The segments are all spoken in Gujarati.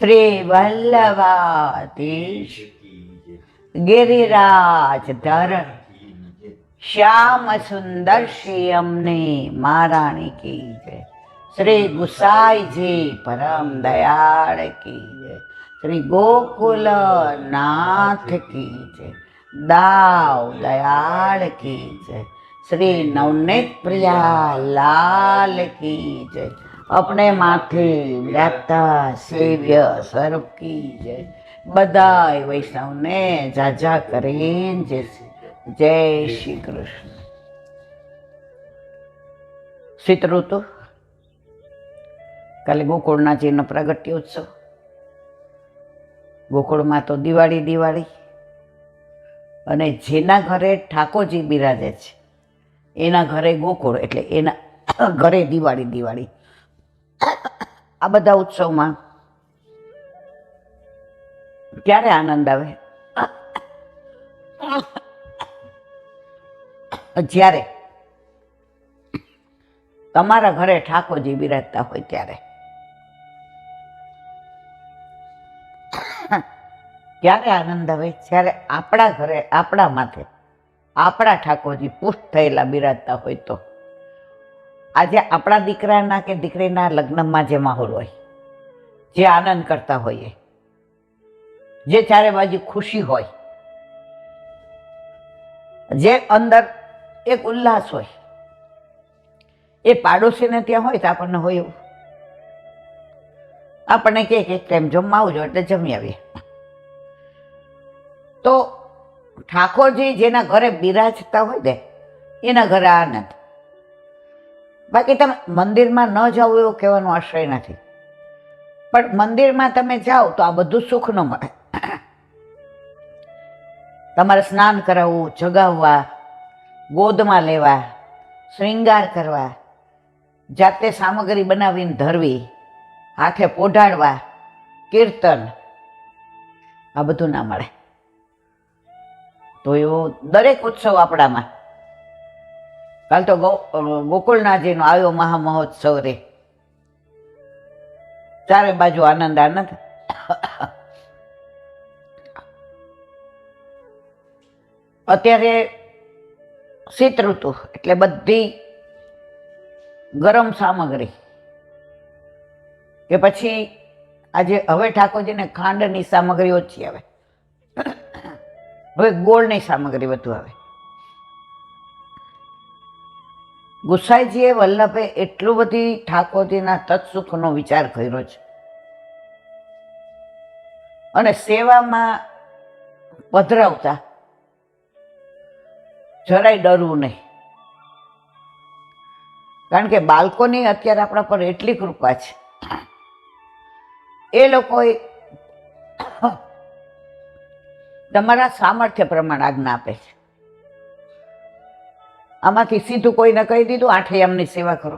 શ્રી વલ્લભાધીશ ગિરિરાજ ધરણ શ્યામ સુંદર શ્રી અમને મહારાણી કી જય. શ્રી ગુસાઈજી પરમ દયાળ કી જય. શ્રી ગોકુલ નાથ કી જય. દાવ દયાળ કી જય. श्री नवनीत प्रिया लाल की जय. अपने माथे विराजता सेव्य स्वरूप की जय. बधाई वैष्णव ने जाजा करें जय श्री कृष्ण. शीत ऋतु काले गोकुळनाथजी नो प्रागट्योत्सव. गोकुळमां तो दिवाળી दिवाળી અને જેના ઘરે ઠાકોરજી બિરાજે છે એના ઘરે ગોકુળ એટલે એના ઘરે દિવાળી દિવાળી. આ બધા ઉત્સવમાં ક્યારે આનંદ આવે? જ્યારે તમારા ઘરે ઠાકોરજી બિરાજતા હોય ત્યારે. ક્યારે આનંદ આવે? જ્યારે આપણા ઘરે આપણા માથે આપણા ઠાકોરજી પુષ્ટ થયેલા બિરાજતા હોય તો. આજે આપણા દીકરાના કે દીકરીના લગ્નમાં જે માહોલ હોય, જે આનંદ કરતા હોઈએ, જે ચારે બાજુ ખુશી હોય, જે અંદર એક ઉલ્લાસ હોય, એ પાડોશીને ત્યાં હોય તો આપણને હોય એવું. આપણને કે એક ટાઈમ જમવા આવજો એટલે જમી આવીએ. તો ઠાકોરજી જેના ઘરે બિરાજતા હોય ને એના ઘરે આનંદ. બાકી તમે મંદિરમાં ન જાઓ એવું કહેવાનો આશ્રય નથી, પણ મંદિરમાં તમે જાઓ તો આ બધું સુખ ન મળે. તમારે સ્નાન કરાવવું, જગાવવા, ગોદમાં લેવા, શ્રૃંગાર કરવા, જાતે સામગ્રી બનાવીને ધરવી, હાથે પોઢાડવા, કીર્તન, આ બધું ના મળે. તો એવો દરેક ઉત્સવ આપણામાં. કાલ તો ગોકુળનાથજીનો આવ્યો મહામહોત્સવ રે. ચારે બાજુ આનંદ આનંદ. અત્યારે શીત ઋતુ એટલે બધી ગરમ સામગ્રી કે પછી આજે હવે ઠાકોરજીને ખાંડની સામગ્રી ઓછી આવે, હવે ગોળની સામગ્રી વધુ આવે. ગુસાઈજીએ વલ્લભે એટલું બધી ઠાકોરજીના તત્સુખનો વિચાર કર્યો છે અને સેવામાં પધરાવતા જરાય ડરવું નહીં. કારણ કે બાળકોની અત્યારે આપણા પર એટલી કૃપા છે, એ લોકોએ તમારા સામર્થ્ય પ્રમાણે આજ્ઞા આપે છે. આમાંથી સીધું કોઈને કહી દીધું આઠૈયામની સેવા કરો.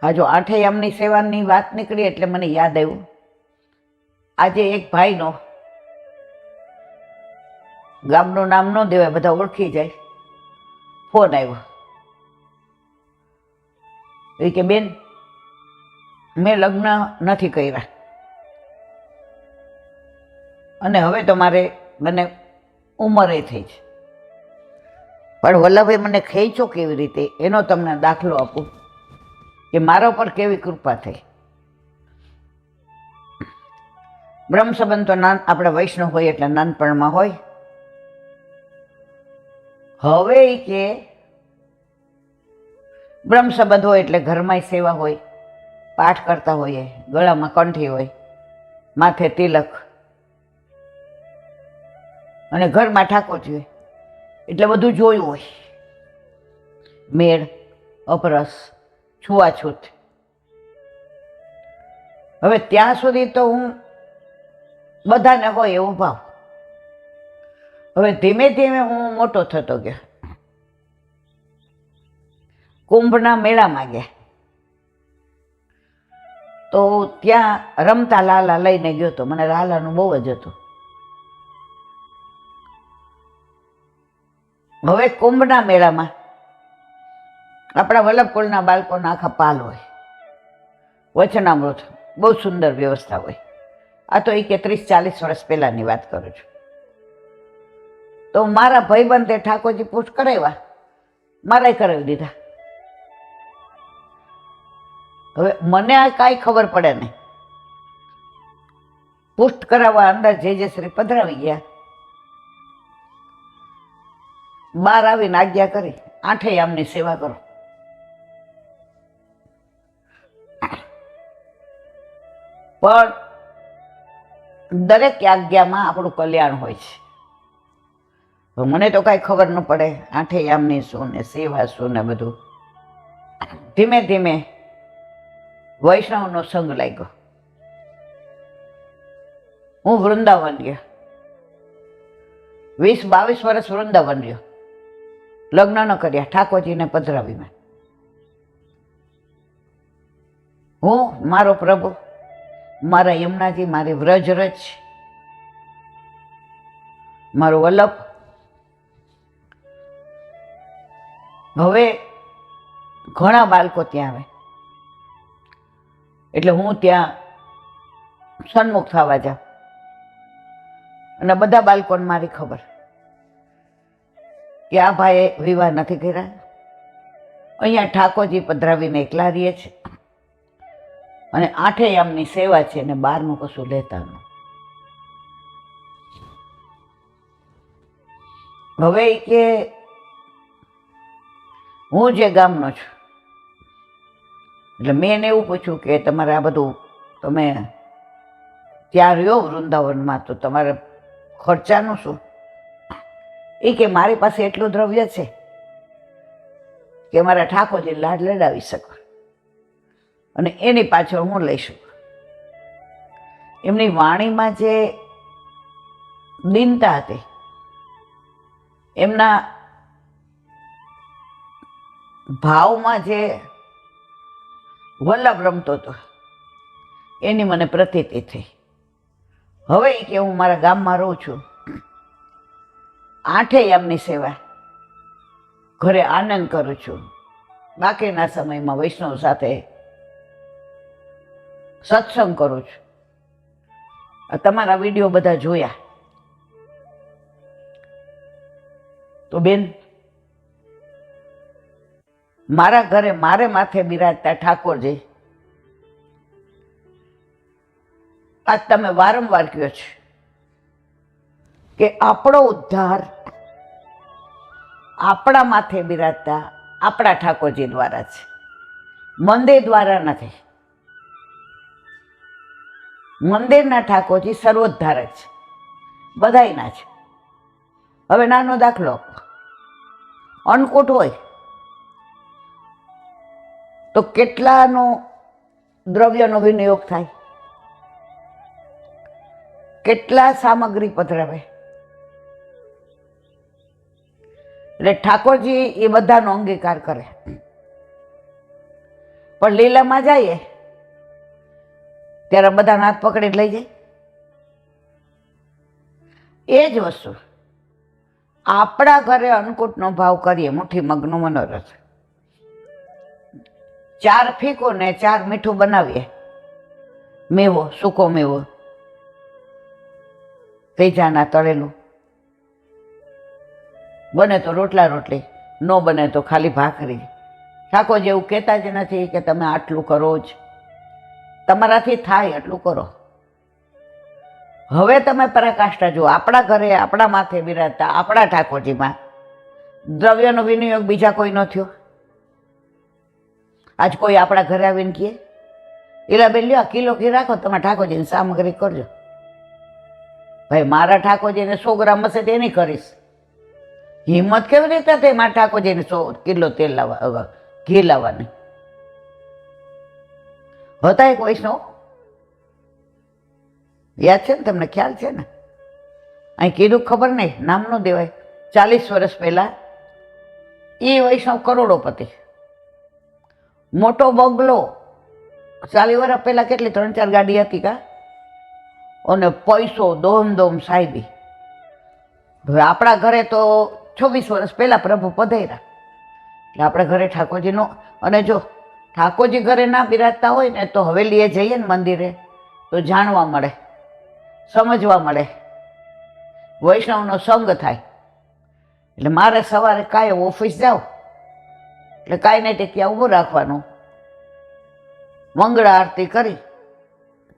હા, જો આઠૈયામની સેવાની વાત નીકળી એટલે મને યાદ આવ્યું. આજે એક ભાઈનો, ગામનું નામ ન દેવાય, બધા ઓળખી જાય, ફોન આવ્યો. એ કે બેન, મેં લગ્ન નથી કર્યા અને હવે તો મને ઉંમરે થઈ છે, પણ વલ્લભે મને ખેંચો કેવી રીતે એનો તમને દાખલો આપું કે મારા પર કેવી કૃપા થઈ. બ્રહ્મ સંબંધ તો આપણે વૈષ્ણવ હોય એટલે નાનપણમાં હોય. હવે કે બ્રહ્મ સંબંધ હોય એટલે ઘરમાં સેવા હોય, પાઠ કરતા હોઈએ, ગળામાં કંઠી હોય, માથે તિલક અને ઘરમાં ઠાકોરજી હોય એટલે બધું જોયું હોય. મેળ, અપરસ, છૂઆછૂત. હવે ત્યાં સુધી તો હું બધાને હોય એવો ભાવ. હવે ધીમે ધીમે હું મોટો થતો ગયો. કુંભના મેળામાં ગયા તો ત્યાં રમતા લાલા લઈને ગયો તો. મને લાલાનું બહુ જ હતું. હવે કુંભના મેળામાં આપણા વલ્લભકુળના બાળકોના આખા પાલ હોય, વચનામૃત બહુ સુંદર વ્યવસ્થા હોય. આ તો 30-40 વર્ષ પહેલાંની વાત કરું છું. તો મારા ભાઈબંધે ઠાકોરજી પુષ્ટ કરાવ્યા, મારાય કરાવી દીધા. હવે મને આ કાંઈ ખબર પડે નહીં. પુષ્ટ કરાવવા અંદર જે શ્રી પધરાવી ગયા. બહાર આવીને આજ્ઞા કરી, 8 યામની સેવા કરો. પણ દરેક આજ્ઞામાં આપણું કલ્યાણ હોય છે. મને તો કાંઈ ખબર ન પડે 8 યામની શું ને સેવા શું ને બધું. ધીમે ધીમે વૈષ્ણવનો સંગ લાગ્યો. હું વૃંદાવન ગયો, 20-22 વર્ષ વૃંદાવન રહ્યો. લગ્ન ન કર્યા, ઠાકોરજીને પધરાવીને. હું, મારો પ્રભુ, મારા યમુનાજી, મારી વ્રજરજ, મારું વલ્લભ. હવે ઘણા બાળકો ત્યાં આવે એટલે હું ત્યાં સન્મુખ થવા જાઉં અને બધા બાળકોને મારી ખબર કે આ ભાઈએ વિવાહ નથી કર્યા, અહીંયા ઠાકોરજી પધરાવીને એકલા રહીએ છે અને 8 યામની સેવા છે ને બહારનું કશું લેતા ન. હવે કે હું જે ગામનો છું એટલે મેં એને એવું પૂછ્યું કે તમારે આ બધું તમે ત્યાં રહ્યો વૃંદાવનમાં તો તમારે ખર્ચાનું શું? એ કે મારી પાસે એટલું દ્રવ્ય છે કે મારા ઠાકોરજી લાડ લડાવી શકો અને એની પાછળ હું લઈ શકું. એમની વાણીમાં જે દીનતા હતી, એમના ભાવમાં જે વલ્લભ રમતો હતો એની મને પ્રતીતિ થઈ. હવે કે હું મારા ગામમાં રહું છું, 8 યામની સેવા, ઘરે આનંદ કરું છું, બાકીના સમયમાં વૈષ્ણવ સાથે સત્સંગ કરું છું. તમારા વિડીયો બધા જોયા તો બેન, મારા ઘરે મારે માથે બિરાજતા ઠાકોરજી આજ તમે વારંવાર કહ્યો છે કે આપણો ઉદ્ધાર આપણા માથે બિરાજતા આપણા ઠાકોરજી દ્વારા છે, મંદિર દ્વારા નથી. મંદિરના ઠાકોરજી સર્વોદ્ધારક છે, બધાયના છે. હવે નાનો દાખલો, અન્નકૂટ હોય તો કેટલાનો દ્રવ્યનો વિનિયોગ થાય, કેટલા સામગ્રી પધરાવે. એટલે ઠાકોરજી એ બધાનો અંગીકાર કરે. પણ લીલામાં જઈએ ત્યારે બધાના હાથ પકડીને લઈ જાય. એ જ વસ્તુ આપણા ઘરે અન્નકૂટનો ભાવ કરીએ, મુઠ્ઠી મગનો મનોરથ, 4 ફીકો ને 4 મીઠું બનાવીએ, મેવો, સૂકો મેવો, તેજાના તળેલું, બને તો રોટલા રોટલી, ન બને તો ખાલી ભાખરી. ઠાકોર જેવું કહેતા જ નથી કે તમે આટલું કરો જ, તમારાથી થાય એટલું કરો. હવે તમે પરાકાષ્ઠા જુઓ, આપણા ઘરે આપણા માથે બિરાજતા આપણા ઠાકોરજીમાં દ્રવ્યનો વિનિયોગ બીજા કોઈ ન થયો. આજ કોઈ આપણા ઘરે આવીને કહે, એલા બેન લ્યો કિલો ઘી રાખો, તમે ઠાકોરજીની સામગ્રી કરજો. ભાઈ મારા ઠાકોરજીને 100 ગ્રામ હશે તેની કરીશ. હિંમત કેવી રીતે થઈ મારા ઠાકોરજીને 100 કિલો તેલ લાવવા, ઘી લાવવાની? હતા એક વૈષ્ણવ, યાદ છે ને તમને, ખ્યાલ છે ને? અહીં કીધું ખબર નહીં, નામ ન દેવાય. 40 વર્ષ પહેલા એ વૈષ્ણવ કરોડોપતિ, મોટો બંગલો, 40 વર્ષ પહેલા કેટલી 3-4 ગાડી હતી કા, અને પૈસો દોમ સાહેબી. હવે આપણા ઘરે તો 26 વર્ષ પહેલા પ્રભુ પધાર્યા એટલે આપણા ઘરે ઠાકોરજીનો. અને જો ઠાકોરજી ઘરે ના બિરાજતા હોય ને તો હવેલીએ જઈએ ને મંદિરે તો જાણવા મળે, સમજવા મળે, વૈષ્ણવનો સંગ થાય. એટલે મારે સવારે કાંઈ ઓફિસ જાઉં એટલે કાંઈ નહીં ત્યાં ઊભું રાખવાનું, મંગળા આરતી કરી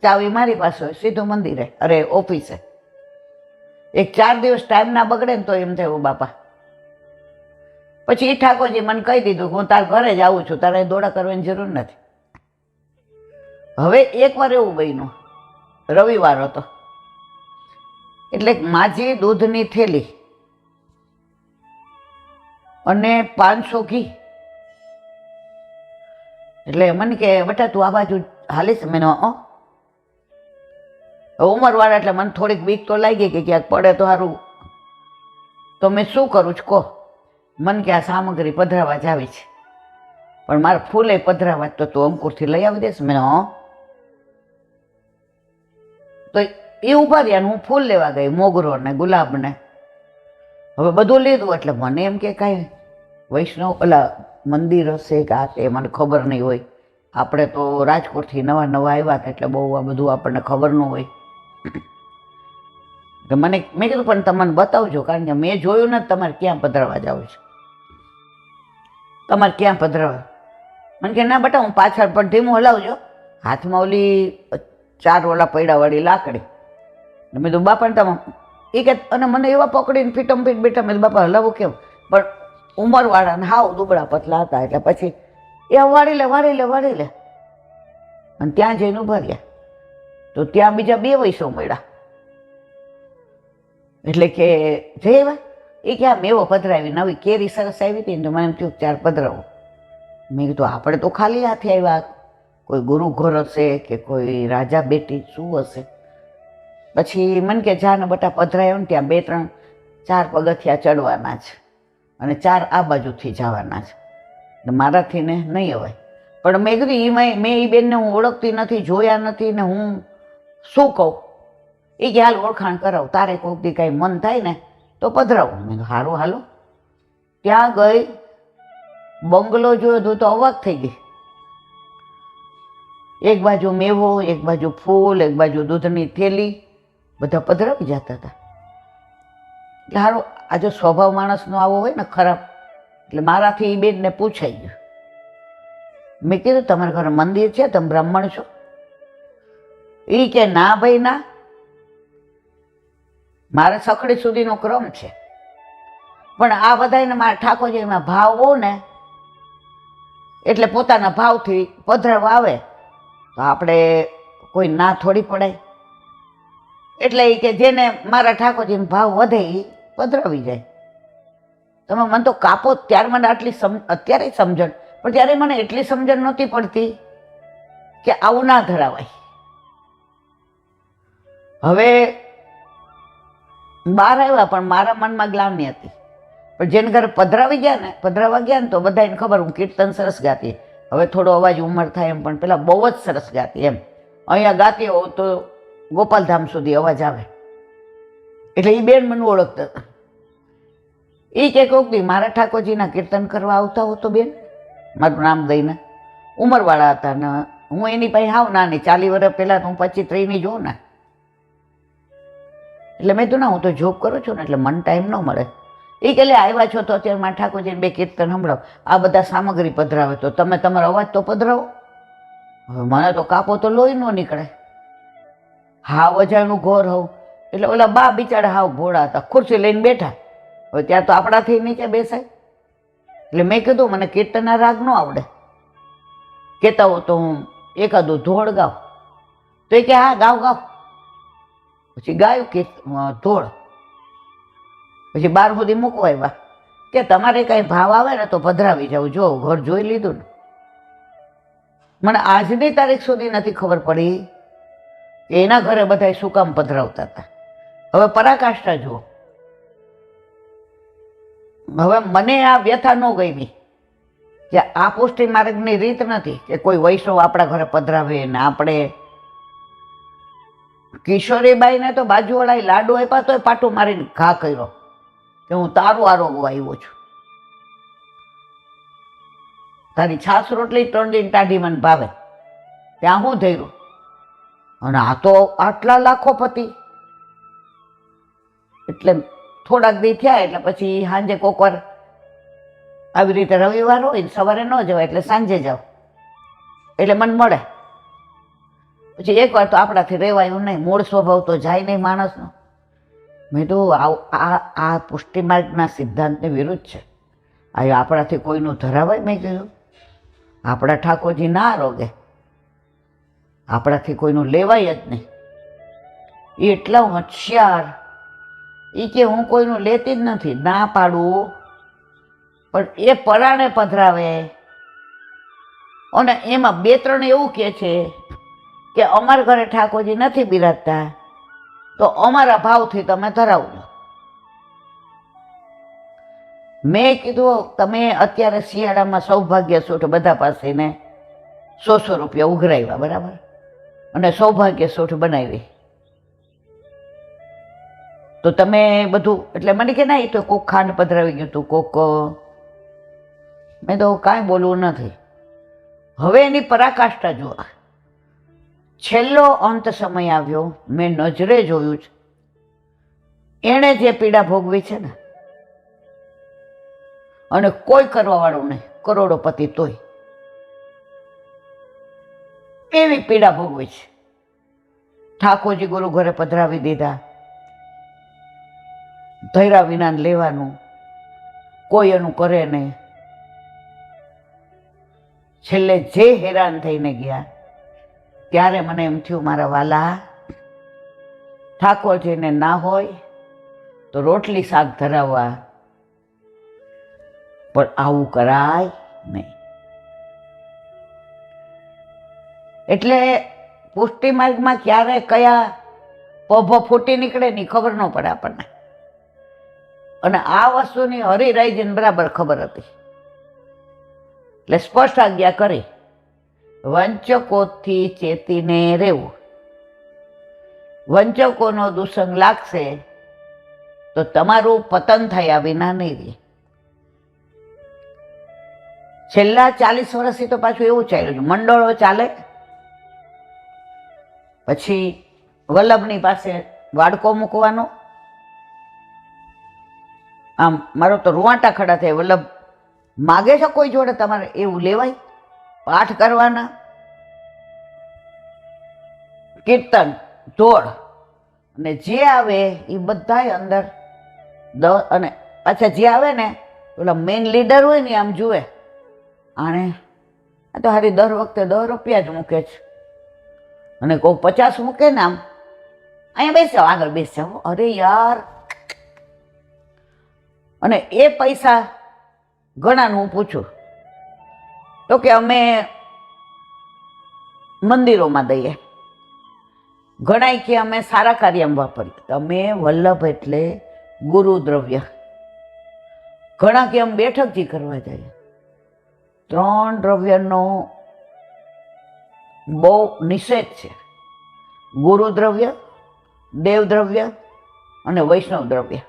ચાવી મારી પાસે હોય, સીધું મંદિરે અરે ઓફિસે. 4 દિવસ ટાઈમ ના બગડે ને તો એમ થયું બાપા. પછી એ ઠાકોરજી મને કહી દીધું હું તાર ઘરે જ આવું છું, તારે દોડા કરવાની જરૂર નથી. હવે એકવાર એવું બન્યું, રવિવાર હતો એટલે માજી દૂધની થેલી અને 500 ઘી. એટલે મને કે બેટા તું આ બાજુ હાલીશ? મેં ઉંમરવાળા એટલે મને થોડીક બીક તો લાગી કે ક્યાંક પડે તો સારું. તો મેં શું કરું છું કહો? મને કે આ સામગ્રી પધરાવા જ આવી છે, પણ મારે ફૂલે પધરાવા તો તું અંકુરથી લઈ આવી દઈશ? મેં તો એ ઉભા રહ્યા, હું ફૂલ લેવા ગઈ, મોગરો ને ગુલાબ ને. હવે બધું લીધું એટલે મને એમ કે કાંઈ વૈષ્ણવ ઓલા મંદિર હશે કે આ તે મને ખબર નહીં હોય. આપણે તો રાજકોટથી નવા આવ્યા હતા એટલે બહુ આ બધું આપણને ખબર ન હોય. મેં કીધું પણ તમને બતાવજો, કારણ કે મેં જોયું ને તમારે ક્યાં પધરાવા જાવ છે, તમારે ક્યાં પધરાવા? મને કે ના બેટા હું પાછળ પણ ધીમું હલાવજો. હાથમાં ઓલી 4 ઓલા પૈડાવાળી લાકડી. મેં કીધું બાપાને તમે એ કે, અને મને એવા પકડીને ફીટમ ફીટ બેઠા. મેં બાપા હલાવું કેમ? પણ ઉંમરવાળા ને હાવ દુબળા પતલા હતા એટલે પછી એ વાળી લે અને ત્યાં જઈને ઉભા રહ્યા. તો ત્યાં બીજા 2 વૈષ્ણવ મળ્યા. એટલે કે જય એ કે આ મેવો પધરાવી, નવી કેરી સરસ આવી હતી ને તો મને એમ થયું 4 પધરાવું. મેં કીધું આપણે તો ખાલી હાથે આવ્યા, કોઈ ગુરુ ઘર હશે કે કોઈ રાજા બેટી શું હશે? પછી મને કે જા ને બટા પધરાયો ને ત્યાં 2-3 4 પગથિયા ચડવાના છે અને 4 આ બાજુથી જવાના છે. મારાથી ને નહીં અવાય. પણ મેં કીધું મેં એ બેનને હું ઓળખતી નથી, જોયા નથી ને હું શું કહું? એ કે હાલ ઓળખાણ કરાવું, તારે કોઈક દી કાંઈ મન થાય ને તો પધરાવું. મેં સારું હાલો. ત્યાં ગઈ, બંગલો જોયો તો અવાક થઈ ગઈ. એક બાજુ મેવો, એક બાજુ ફૂલ, એક બાજુ દૂધની થેલી, બધા પધરાવી જતા હતા. એટલે સારું આ જો સ્વભાવ માણસનો આવો હોય ને ખરાબ, એટલે મારાથી એ બેનને પૂછાઈ ગયું. મેં કીધું તમારા ઘરે મંદિર છે, તમે બ્રાહ્મણ છો? એ કે ના ભાઈ ના, મારે સખડી સુધીનો ક્રમ છે, પણ આ બધાને મારા ઠાકોરજીમાં ભાવ બહુ ને એટલે પોતાના ભાવથી પધરાવા આવે તો આપણે કોઈ ના થોડી પડાય. એટલે એ કે જેને મારા ઠાકોરજીનો ભાવ વધે એ પધરાવી જાય. તમે મને તો કાપો ત્યારે મને આટલી અત્યારે સમજણ, પણ ત્યારે મને એટલી સમજણ નહોતી પડતી કે આવું ના ધરાવાય. હવે બહાર આવ્યા પણ મારા મનમાં ગ્લાની હતી. પણ જેને ઘરે પધરાવા ગયા ને તો બધાને ખબર હું કીર્તન સરસ ગાતી. હવે થોડો અવાજ ઉંમર થાય એમ, પણ પેલા બહુ જ સરસ ગાતી એમ. અહીંયા ગાતી હોઉં તો ગોપાલધામ સુધી અવાજ આવે. એટલે એ બેન મને ઓળખતા હતા. એ કે કોક દી મારા ઠાકોરજીના કીર્તન કરવા આવતા હો તો બેન, મારું નામ દઈને. ઉંમરવાળા હતા ને હું એની પાસે હાવ નાની, 40 વર્ષ પહેલાં હું 25-23ની જોઉં ને. એટલે મેં તો ના, હું તો જોબ કરું છું ને એટલે મને ટાઈમ ન મળે. એ કે લે આવ્યા છો તો અત્યારે મારા ઠાકોરજીને 2 કીર્તન સંભળાવો. આ બધા સામગ્રી પધરાવે તો તમે તમારો અવાજ તો પધરાવો. હવે મને તો કાપો તો લોહી ન નીકળે. હાવ અજાણું ઘોર હોઉં. એટલે ઓલા બા બિચારા હાવ ભોળા હતા, ખુરશી લઈને બેઠા. હવે ત્યાં તો આપણાથી નીચે બેસાય. એટલે મેં કીધું મને કીર્તનના રાગ ન આવડે, કહેતા હો તો હું એકાદું ધોળ ગાઉં. તો એ કે હા ગાવ. પછી ગાયું કે ધોળ. પછી 12 સુધી મૂકવા આવ્યા કે તમારે કાંઈ ભાવ આવે ને તો પધરાવી જાવ. જો ઘર જોઈ લીધું ને. મને આજની તારીખ સુધી નથી ખબર પડી કે એના ઘરે બધા શું કામ પધરાવતા હતા. હવે પરાકાષ્ઠા જુઓ. હવે મને આ વ્યથા ન ગમી કે આ પુષ્ટિ માર્ગની રીત નથી કે કોઈ વૈષ્ણવ આપણા ઘરે પધરાવે ને આપણે. કિશોરીબાઈને તો બાજુવાળાએ લાડુ આપ્યા તોય પાટું મારીને ઘા કર્યો કે હું તારું આરોગવા આવ્યો છું. તારી છાસ રોટલી 3 દિન ટાઢી મને ભાવે, ત્યાં શું થયું? અને આ તો આટલા લાખોપતિ. એટલે થોડાક દી થયા એટલે પછી સાંજે કોકવાર આવી રીતે રવિવાર હોય સવારે ન જવાય એટલે સાંજે જાઓ એટલે મને મળે. પછી એકવાર તો આપણાથી રહેવાયું નહીં, મૂળ સ્વભાવ તો જાય નહીં માણસનો. મેં તો આ પુષ્ટિ માર્ગના સિદ્ધાંતની વિરુદ્ધ છે. આ આપણાથી કોઈનું ધરાવાય? મેં કીધું આપણા ઠાકોરજી ના રોગે, આપણાથી કોઈનું લેવાય જ નહીં. એ એટલા હોશિયાર, એ કે હું કોઈનું લેતી જ નથી, ના પાડું, પણ એ પરાણે પધરાવે. અને એમાં 2-3 એવું કહે છે કે અમારા ઘરે ઠાકોરજી નથી બિરાજતા તો અમારા ભાવથી તમે ધરાવજો. મેં કીધું તમે અત્યારે શિયાળામાં સૌભાગ્ય સૂઠ બધા પાસે ને 100 રૂપિયા ઉઘરાવ્યા, બરાબર, અને સૌભાગ્ય સૂઠ બનાવી, તો તમે બધું, એટલે મને કે ના એ તો કોક ખાંડ પધરાવી ગયું હતું, કોક. મેં તો કાંઈ બોલવું નથી. હવે એની પરાકાષ્ઠા જુઓ. છેલ્લો અંત સમય આવ્યો, મેં નજરે જોયું છે. એણે જે પીડા ભોગવી છે ને, અને કોઈ કરવાવાળું નહીં, કરોડોપતિ તોય એવી પીડા ભોગવી છે. ઠાકોરજી ગુરુ ઘરે પધરાવી દીધા, ધૈર્યા વિના લેવાનું, કોઈ એનું કરે નહીં. છેલ્લે જે હેરાન થઈને ગયા ત્યારે મને એમ થયું, મારા વાલા, ઠાકોરજીને ના હોય તો રોટલી શાક ધરાવવા, પણ આવું કરાય નહીં. એટલે પુષ્ટિ માર્ગમાં ક્યારે કયા પભ ફૂટી નીકળે ની ખબર ન પડે આપણને. અને આ વસ્તુની હરિરાયજીને બરાબર ખબર હતી, એટલે સ્પષ્ટ આજ્ઞા કરી, વંચકોથી ચેતીને રહેવું. વંચકોનો દુસંગ લાગશે તો તમારું પતન થયા વિના નહીં રહે. છેલ્લા 40 વર્ષથી તો પાછું એવું ચાલ્યું છે, મંડળો ચાલે, પછી વલ્લભની પાસે વાડકો મૂકવાનો. આમ મારો તો રૂવાટા ખડા થાય, વલ્લભ માગે છે કોઈ જોડે તમારે એવું લેવાય? પાઠ કરવાના, કીર્તન, ધોળ, અને જે આવે એ બધાય અંદર અને પાછા જે આવે ને પેલા મેઇન લીડર હોય ને આમ જુએ, આણે આ તો હારી દર વખતે 10 રૂપિયા જ મૂકે છે, અને કોઈ 50 મૂકે ને, આમ અહીંયા બેસી જાઓ, આગળ બેસી જાઓ. અરે યાર, અને એ પૈસા ઘણાનું હું પૂછું તો કે અમે મંદિરોમાં દઈએ, ઘણાય કે અમે સારા કાર્યમાં વાપરીએ. તમે વલ્લભ એટલે ગુરુ દ્રવ્ય. ઘણા કે અમે બેઠકજી કરવા જઈએ. 3 દ્રવ્યનો બહુ નિષેધ છે, ગુરુ દ્રવ્ય, દેવ દ્રવ્ય અને વૈષ્ણવ દ્રવ્ય.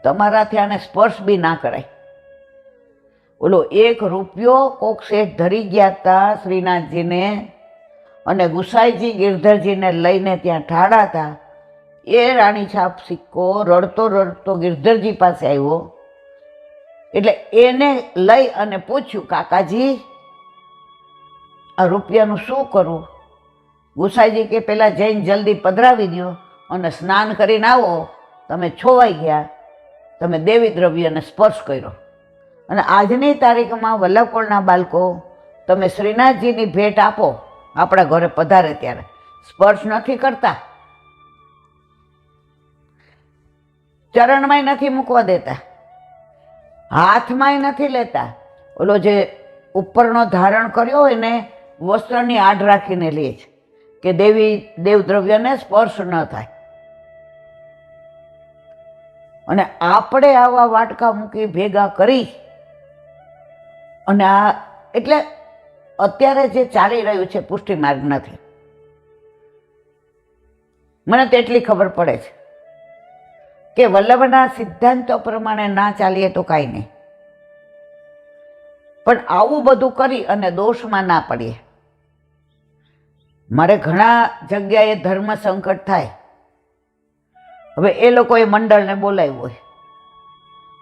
તમારાથી આને સ્પર્શ બી ના કરાય. ઓલો 1 રૂપિયો કોક શેઠ ધરી ગયા હતા શ્રીનાથજીને, અને ગુસાઈજી ગિરધરજીને લઈને ત્યાં ઠાડા હતા. એ રાણી છાપ સિક્કો રડતો રડતો ગિરધરજી પાસે આવ્યો, એટલે એને લઈ અને પૂછ્યું, કાકાજી આ રૂપિયાનું શું કરું? ગુસાઈજી કે પેલા જઈને જલ્દી પધરાવી દો અને સ્નાન કરીને આવો, તમે છોવાઈ ગયા, તમે દેવી દ્રવ્યને સ્પર્શ કર્યો. અને આજની તારીખમાં વલ્લભકોળના બાળકો તમે શ્રીનાથજીની ભેટ આપો, આપણા ઘરે પધારે ત્યારે સ્પર્શ નથી કરતા, ચરણમાંય નથી મૂકવા દેતા, હાથમાંય નથી લેતા. ઓલો જે ઉપરનો ધારણ કર્યો હોય ને વસ્ત્રની આડ રાખીને લે છે કે દેવ દ્રવ્યને સ્પર્શ ન થાય. અને આપણે આવા વાટકા મૂકી ભેગા કરી અને આ એટલે અત્યારે જે ચાલી રહ્યું છે પુષ્ટિ માર્ગ નથી. મને તો એટલી ખબર પડે છે કે વલ્લભના સિદ્ધાંતો પ્રમાણે ના ચાલીએ તો કાંઈ નહીં. પણ આવું બધું કરી અને દોષમાં ના પડીએ. મારે ઘણા જગ્યાએ ધર્મ સંકટ થાય. હવે એ લોકોએ મંડળને બોલાવ્યું હોય,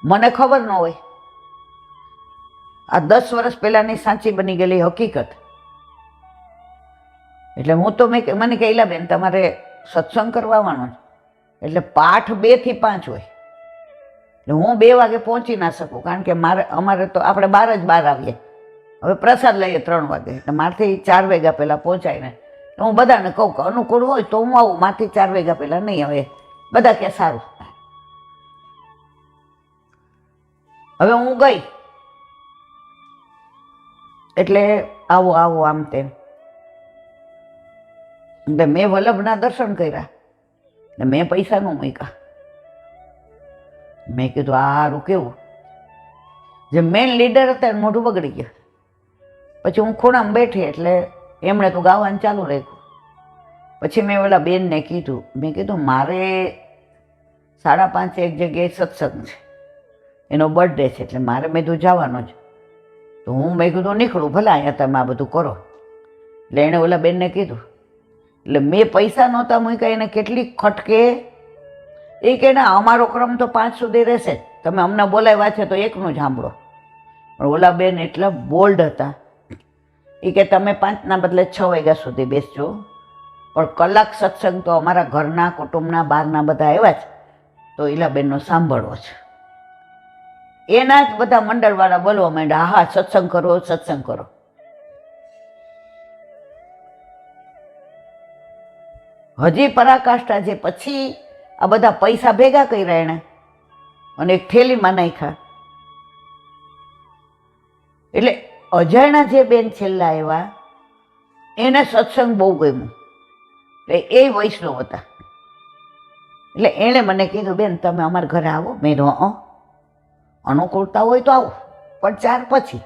મને ખબર ન હોય. આ 10 વર્ષ પહેલાની સાચી બની ગયેલી હકીકત. એટલે હું તો મને કહેલા બેન તમારે સત્સંગ કરવાનો છે, એટલે પાઠ 2 થી 5 હોય. એટલે હું 2 વાગે પહોંચી ના શકું, કારણ કે અમારે તો આપણે 12 જ બહાર આવીએ. હવે પ્રસાદ લઈએ 3 વાગે, એટલે મારથી 4 વાગ્યા પહેલાં પહોંચાય ને. હું બધાને કહું કે અનુકૂળ હોય તો હું આવું, મારથી 4 વાગ્યા પહેલાં નહીં. હવે બધા કે સારું. હવે હું ગઈ એટલે આવો આવો આમ તેમ, એટલે મેં વલ્લભના દર્શન કર્યા ને મેં પૈસા ન મૂક્યા. મેં કીધું આ સારું કેવું. જે મેન લીડર હતા એને મોઢું બગડી ગયું. પછી હું ખૂણામાં બેઠી એટલે એમણે તો ગાવાનું ચાલુ રાખ્યું. પછી મેં ઓલા બેનને કીધું, મેં કીધું મારે 5:30 એક જગ્યાએ સત્સંગ છે, એનો બર્થડે છે, એટલે મારે મેં તો જવાનું જ. તો હું મેં કીધું નીકળું, ભલે અહીંયા તમે આ બધું કરો. એટલે એણે ઓલા બેનને કીધું. એટલે મેં પૈસા નહોતા મૂક્યા. એને કેટલી ખટકે એ કે ના અમારો ક્રમ તો 5 સુધી રહેશે, તમે અમને બોલાવ્યા છે તો એકનું જ સાંભળો. પણ ઓલા બેન એટલા બોલ્ડ હતા. એ કે તમે 5ના બદલે 6 વાગ્યા સુધી બેસજો, પણ કલાક સત્સંગ તો અમારા ઘરના કુટુંબના બહારના બધા આવ્યા છે તો ઈલાબેનનો સાંભળવો છે. એના જ બધા મંડળવાળા બોલવા માંડ્યા, હા સત્સંગ કરો સત્સંગ કરો. હજી પરાકાષ્ઠા છે. પછી આ બધા પૈસા ભેગા કર્યા એણે અને એક થેલીમાં નાખ્યા. એટલે અજાણ્યા જે બેન છેલ્લા આવ્યા એને સત્સંગ બહુ ગમ્યું. એટલે એ વૈષ્ણવ હતા. એટલે એણે મને કીધું બેન તમે અમારા ઘરે આવો. મેં કીધું અનુકૂળતા હોય તો આવો, પણ 4 પછી.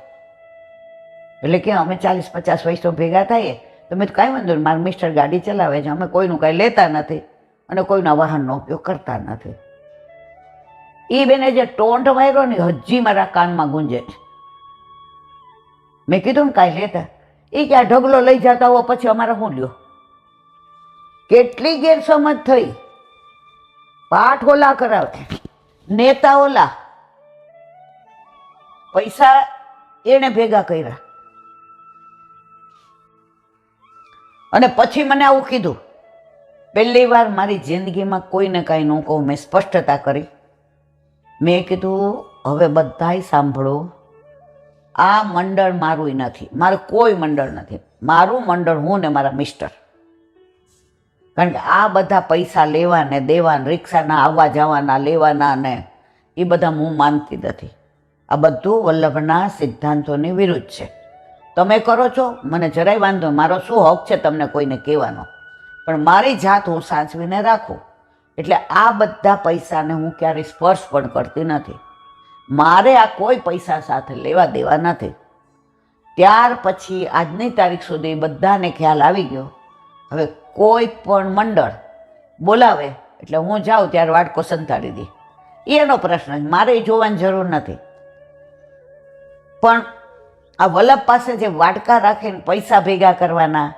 એટલે કે અમે 40-50 વૈષ્ણવ ભેગા થઈએ. તમે તો કાંઈ વાંધો નહીં, મારા મિસ્ટર ગાડી ચલાવે છે, અમે કોઈનું કાંઈ લેતા નથી અને કોઈના વાહનનો ઉપયોગ કરતા નથી. એ બેને જે ટોન્ટ માર્યો ને હજી મારા કાનમાં ગુંજે છે. મેં કીધું ને કાંઈ લેતા, એ કે આ ઢગલો લઈ જતા હો પછી અમારે શું લ્યો. કેટલી ગેરસમજ થઈ. પાઠ ઓલા કરાવે, નેતા ઓલા, પૈસા એને ભેગા કર્યા. અને પછી મને આવું કીધું. પહેલી વાર મારી જિંદગીમાં કોઈને કાંઈ ન કહું, મેં સ્પષ્ટતા કરી. મેં કીધું હવે બધાય સાંભળો, આ મંડળ મારું નથી, મારું કોઈ મંડળ નથી. મારું મંડળ હું ને મારા મિસ્ટર. કારણ કે આ બધા પૈસા લેવા ને દેવા, રિક્ષાના આવવા જવાના લેવાના ને એ બધા હું માનતી નથી. આ બધું વલ્લભના સિદ્ધાંતોની વિરુદ્ધ છે. તમે કરો છો મને જરાય વાંધો, મારો શું હક છે તમને કોઈને કહેવાનો, પણ મારી જાત હું સાચવીને રાખું. એટલે આ બધા પૈસાને હું ક્યારેય સ્પર્શ પણ કરતી નથી. મારે આ કોઈ પૈસા સાથે લેવા દેવા નથી. ત્યાર પછી આજની તારીખ સુધી બધાને ખ્યાલ આવી ગયો. હવે કોઈ પણ મંડળ બોલાવે એટલે હું જાઉં ત્યારે વાટકો સંતાડી દે, એનો પ્રશ્ન છે, મારે જોવાની જરૂર નથી. પણ આ વલ્લભ પાસે જે વાટકા રાખીને પૈસા ભેગા કરવાના,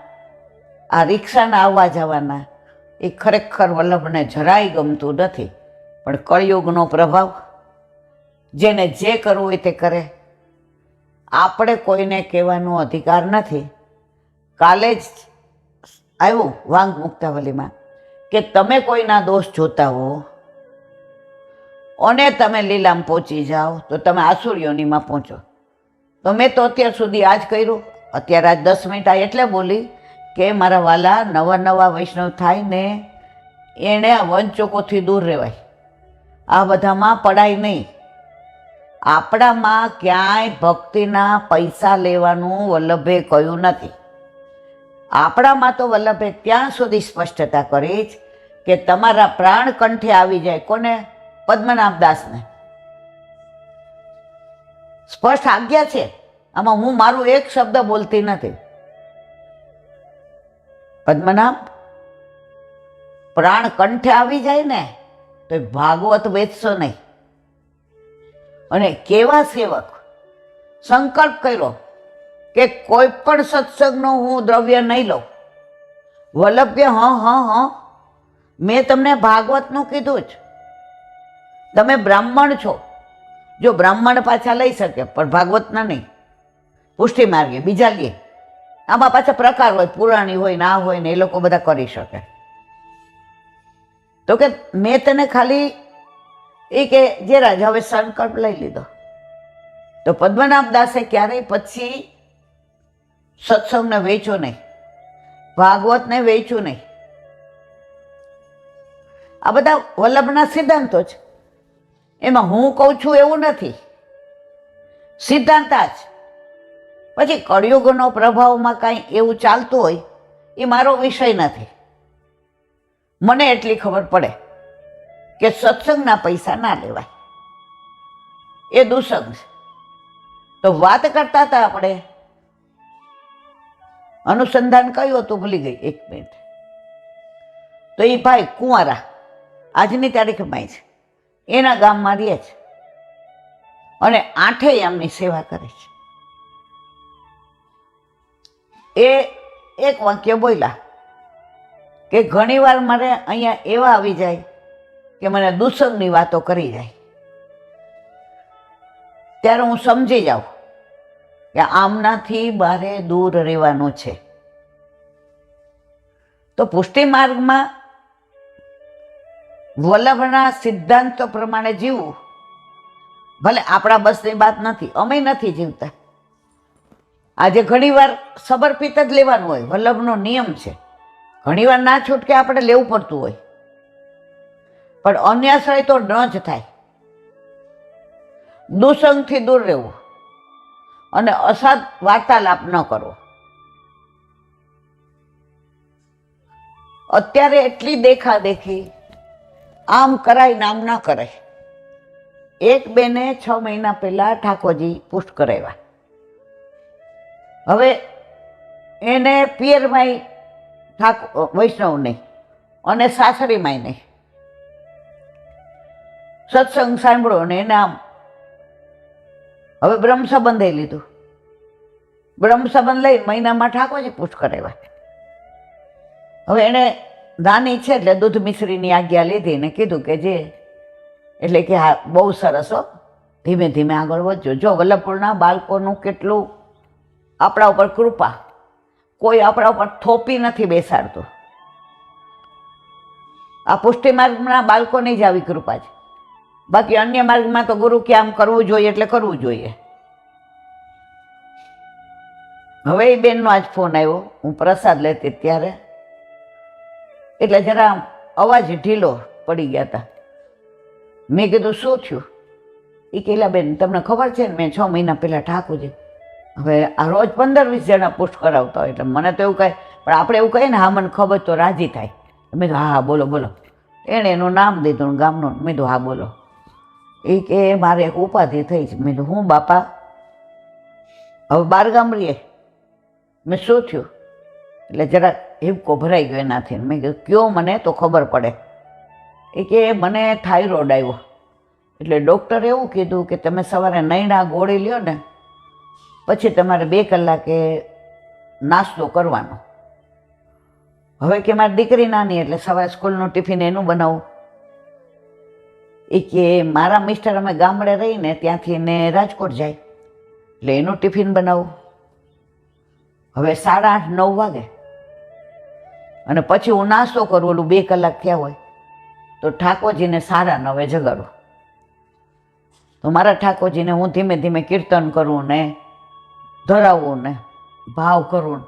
આ રિક્ષાના આવવા જવાના, એ ખરેખર વલ્લભને જરાય ગમતું નથી. પણ કળિયુગનો પ્રભાવ, જેને જે કરવું હોય તે કરે. આપણે કોઈને કહેવાનો અધિકાર નથી. કાલે જ આવ્યું વાંગ મુક્તાવલીમાં કે તમે કોઈના દોષ જોતા હો અને તમે લીલામ પહોંચી જાઓ તો તમે આસુરીઓનીમાં પહોંચો. તો મેં તો અત્યાર સુધી આ જ કર્યું. અત્યારે આજ 10 મિનિટ આ એટલે બોલી કે મારા વાલા નવા વૈષ્ણવ થાય ને એણે આ વંચકોથી દૂર રહેવાય. આ બધામાં પડાય નહીં. આપણામાં ક્યાંય ભક્તિના પૈસા લેવાનું વલ્લભે કહ્યું નથી. આપણામાં તો વલ્લભે ત્યાં સુધી સ્પષ્ટતા કરી કે તમારા પ્રાણ કંઠે આવી જાય. કોને? પદ્મનાભદાસને સ્પષ્ટ આજ્ઞા છે. આમાં હું મારું એક શબ્દ બોલતી નથી. પદ્મનાભ પ્રાણ કંઠે આવી જાય ને તો ભાગવત વેચશો નહીં. અને કેવા સેવક સંકલ્પ કર્યો કે કોઈ પણ સત્સંગનો હું દ્રવ્ય નહીં લઉં. વલ્લભ, હા, મેં તમને ભાગવતનું કીધું જ. તમે બ્રાહ્મણ છો, જો બ્રાહ્મણ પાછા લઈ શકે પણ ભાગવતના નહીં. પુષ્ટિ માર્ગે બીજા લે. આમાં પાછા પ્રકાર હોય, પુરાણી હોય ને આ હોય ને, એ લોકો બધા કરી શકે. તો કે મેં તને ખાલી એ કે જે રાજા હવે સંકલ્પ લઈ લીધો. તો પદ્મનાભ દાસે ક્યારેય પછી સત્સંગને વેચ્યો નહીં, ભાગવતને વેચ્યું નહીં. આ બધા વલ્લભના સિદ્ધાંતો છે. એમાં હું કહું છું એવું નથી, સિદ્ધાંત જ. પછી કળિયુગનો પ્રભાવમાં કાંઈ એવું ચાલતું હોય એ મારો વિષય નથી. મને એટલી ખબર પડે કે સત્સંગના પૈસા ના લેવાય, એ દુસંગ છે. તો વાત કરતા હતા આપણે, અનુસંધાન કયું હતું ભૂલી ગઈ, 1 મિનિટ. તો એ ભાઈ કુંવારા આજની તારીખમાં છે, એના ગામમાં રહે છે અને 8 એમની સેવા કરે છે. એ એક વાક્ય બોલ્યા કે ઘણીવાર મારે અહીંયા એવા આવી જાય કે મને દુસંગની વાતો કરી જાય, ત્યારે હું સમજી જાઉં કે આમનાથી બારે દૂર રહેવાનું છે. તો પુષ્ટિ માર્ગમાં વલ્લભના સિદ્ધાંતો પ્રમાણે જીવવું, ભલે આપણા બસની વાત નથી, અમે નથી જીવતા. આજે ઘણીવાર સમર્પિત જ લેવાનું હોય, વલ્લભનો નિયમ છે. ઘણીવાર ના છૂટકે આપણે લેવું પડતું હોય, પણ અન્યાશ્રય તો ન જ થાય. દુસંગથી દૂર રહેવું અને અસાધ વાર્તાલાપ ન કરવો. અત્યારે એટલી દેખાદેખી, આમ કરાય ને આમ ના કરાય. એક બેને 6 મહિના પહેલા ઠાકોરજી પુષ્ટ કરાવ્યા. હવે એને પિયરમાંય વૈષ્ણવ નહીં અને સાસરીમાંય નહીં. સત્સંગ સાંભળો ને એને આમ હવે બ્રહ્મ સંબંધે લીધું. બ્રહ્મ સંબંધ લઈ મહિનામાં ઠાકોરજી પુષ્ટ કરાવ્યા. હવે એને નાની છે એટલે દૂધ મિશ્રીની આજ્ઞા લીધી ને કીધું કે જે, એટલે કે હા બહુ સરસ હો, ધીમે ધીમે આગળ વધજો. જો વલ્લભપુરના બાળકોનું કેટલું આપણા ઉપર કૃપા, કોઈ આપણા ઉપર થોપી નથી બેસાડતું. આ પુષ્ટિ માર્ગના બાળકોની જ આવી કૃપા છે. બાકી અન્ય માર્ગમાં તો ગુરુ કે આમ કરવું જોઈએ એટલે કરવું જોઈએ. હવે એ બેનનો આજ ફોન આવ્યો, હું પ્રસાદ લેતી ત્યારે, એટલે જરા અવાજ ઢીલો પડી ગયા હતા. મેં કીધું શું થયું? એ કહેલા બેન તમને ખબર છે ને મેં 6 મહિના પહેલાં ઠાકોરજી, હવે આ રોજ 15-20 જણા પુષ્ટ કરાવતા હોય, એટલે મને તો એવું કહે, પણ આપણે એવું કહીએ ને હા મને ખબર તો રાજી થાય. મેં કીધું હા બોલો બોલો. એણે એનું નામ દીધું ગામનું. મેં કીધું હા બોલો. એ કે મારે એક ઉપાધિ થઈ છે. મેં કીધું હું બાપા? હવે 12 ગામ રહીએ. મેં શું થયું? એટલે જરાક હિબકો ભરાઈ ગયો એનાથી. મેં કીધું કયો મને તો ખબર પડે. એ કે મને થાઇરોઇડ આવ્યો, એટલે ડૉક્ટરે એવું કીધું કે તમે સવારે નૈણા ગોળી લ્યો ને પછી તમારે 2 કલાકે નાસ્તો કરવાનો. હવે કે મારી દીકરી નાની એટલે સવારે સ્કૂલનું ટિફિન એનું બનાવું. એ કે મારા મિસ્ટર અમે ગામડે રહીને ત્યાંથી એને રાજકોટ જાય એટલે એનું ટિફિન બનાવું. હવે 8:30-9 વાગે અને પછી હું નાસ્તો કરું, ઓલું 2 કલાક થયા હોય તો ઠાકોરજીને 9:30 જગાડું. તો મારા ઠાકોરજીને હું ધીમે ધીમે કીર્તન કરું ને ધરાવું ને ભાવ કરું,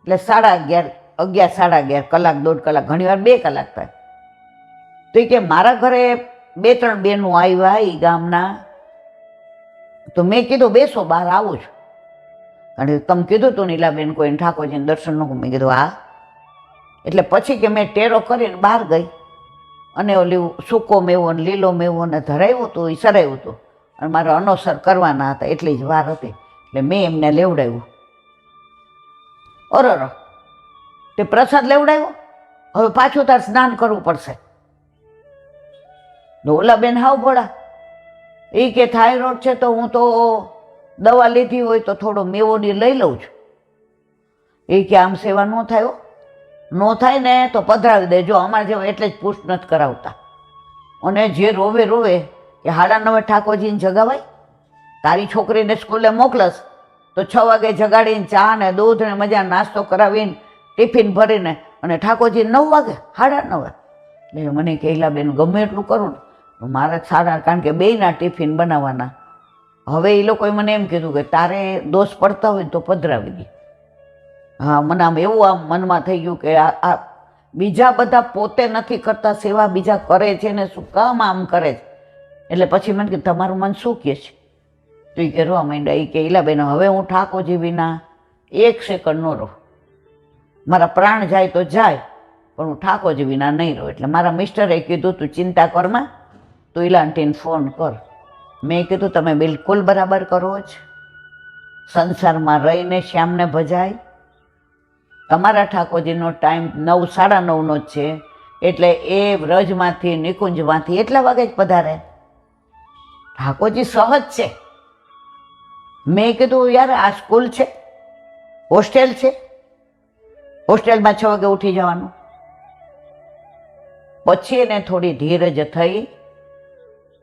એટલે 11:30, 11, 11:30 કલાક, 1.5 કલાક, ઘણીવાર 2 કલાક થાય. તો એ કે મારા ઘરે 2-3 બહેનો આવ્યા એ ગામના, તો મેં કીધું બેસો બહાર આવું છું. અને તમે કીધું તું નીલાબેન કોઈને ઠાકોરજીને દર્શન ન. મેં કીધું હા. એટલે પછી કે મેં ટેરો કરીને બહાર ગઈ અને ઓલી સૂકો મેવો ને લીલો મેવો ને ધરાવ્યું હતું, એ સરાવ્યું હતું અને મારે અનોસર કરવાના હતા, એટલી જ વાર હતી. એટલે મેં એમને લેવડાવ્યું. અરર, તે પ્રસાદ લેવડાવ્યો, હવે પાછું તાર સ્નાન કરવું પડશે. ઓલા બેન હાવ ભોળા. એ કે થાઇરોઇડ છે તો હું તો દવા લીધી હોય તો થોડો મેવોની લઈ લઉં છું. એ કે આમ સેવા ન થાય, ન થાય ને તો પધરાવી દેજો, અમારે જેવા એટલે જ પુષ્ટ નથી કરાવતા. અને જે રોવે રોવે કે 9:30 ઠાકોરજીને જગાવાય, તારી છોકરીને સ્કૂલે મોકલસ તો 6 વાગે જગાડીને ચા ને દૂધ ને મજા નાસ્તો કરાવીને ટિફિન ભરીને અને ઠાકોરજી 9 વાગે 9:30. એટલે મને કહેલા બેન ગમે એટલું કરું ને મારે સાડા, કારણ કે બેયના ટિફિન બનાવવાના. હવે એ લોકોએ મને એમ કીધું કે તારે દોષ પડતા હોય તો પધરાવી દે. હા, મને આમ એવું આમ મનમાં થઈ ગયું કે આ બીજા બધા પોતે નથી કરતા સેવા, બીજા કરે છે ને શું કામ આમ કરે છે. એટલે પછી મને કે તમારું મન શું કહે છે? તો એ કહેવા માંડ્યા, એ કે ઈલાબેન હવે હું ઠાકોરજી વિના 1 સેકન્ડ ન રહું. મારા પ્રાણ જાય તો જાય પણ હું ઠાકોરજી વિના નહીં રહું. એટલે મારા મિસ્ટરે કીધું તું ચિંતા કરમાં, તું ઈલા આંટીને ફોન કર. મેં કીધું તમે બિલકુલ બરાબર કરો જ, સંસારમાં રહીને શ્યામને ભજાય. તમારા ઠાકોરજીનો ટાઈમ 9, 9:30નો જ છે, એટલે એ વ્રજમાંથી નિકુંજમાંથી એટલા વાગે જ પધારે. ઠાકોરજી સહજ છે. મેં કીધું યાર આ સ્કૂલ છે, હોસ્ટેલ છે, હોસ્ટેલમાં 6 વાગે ઉઠી જવાનું. પછી એને થોડી ધીરજ થઈ,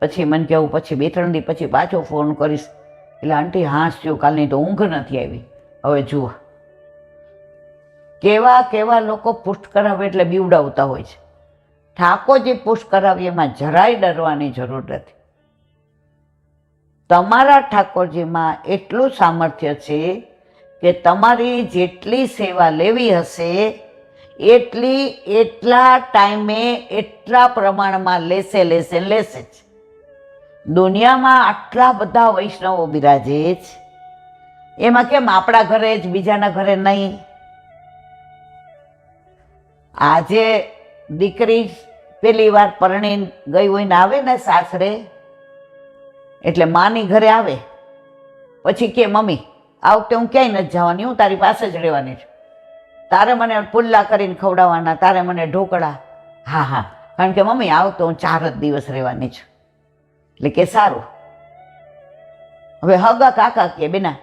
પછી મને કહેવું પછી 2-3 દી પછી પાછો ફોન કરીશ. એટલે આંટી હાસ્યું, કાલની તો ઊંઘ નથી આવી. હવે જુઓ કેવા કેવા લોકો પુષ્ટ કરાવે એટલે બીવડાવતા હોય છે. ઠાકોરજી પુષ્ટ કરાવી એમાં જરાય ડરવાની જરૂર નથી. તમારા ઠાકોરજીમાં એટલું સામર્થ્ય છે કે તમારી જેટલી સેવા લેવી હશે એટલા ટાઈમે એટલા પ્રમાણમાં લેશે જ. દુનિયામાં આટલા બધા વૈષ્ણવો બિરાજે છે, એમાં કેમ આપણા ઘરે જ બીજાના ઘરે નહીં? આજે દીકરી પેલી વાર પરણી ગઈ હોય ને આવે ને સાસરે, એટલે માની ઘરે આવે પછી કે મમ્મી આ વખતે હું ક્યાંય નથી જવાની, હું તારી પાસે જ રહેવાની છું. તારે મને પુલ્લા કરીને ખવડાવવાના, તારે મને ઢોકળા. હા હા, કારણ કે મમ્મી આ વખતે હું 4 જ દિવસ રહેવાની છું. એટલે કે સારું. હવે હગા કાકા કે બેના,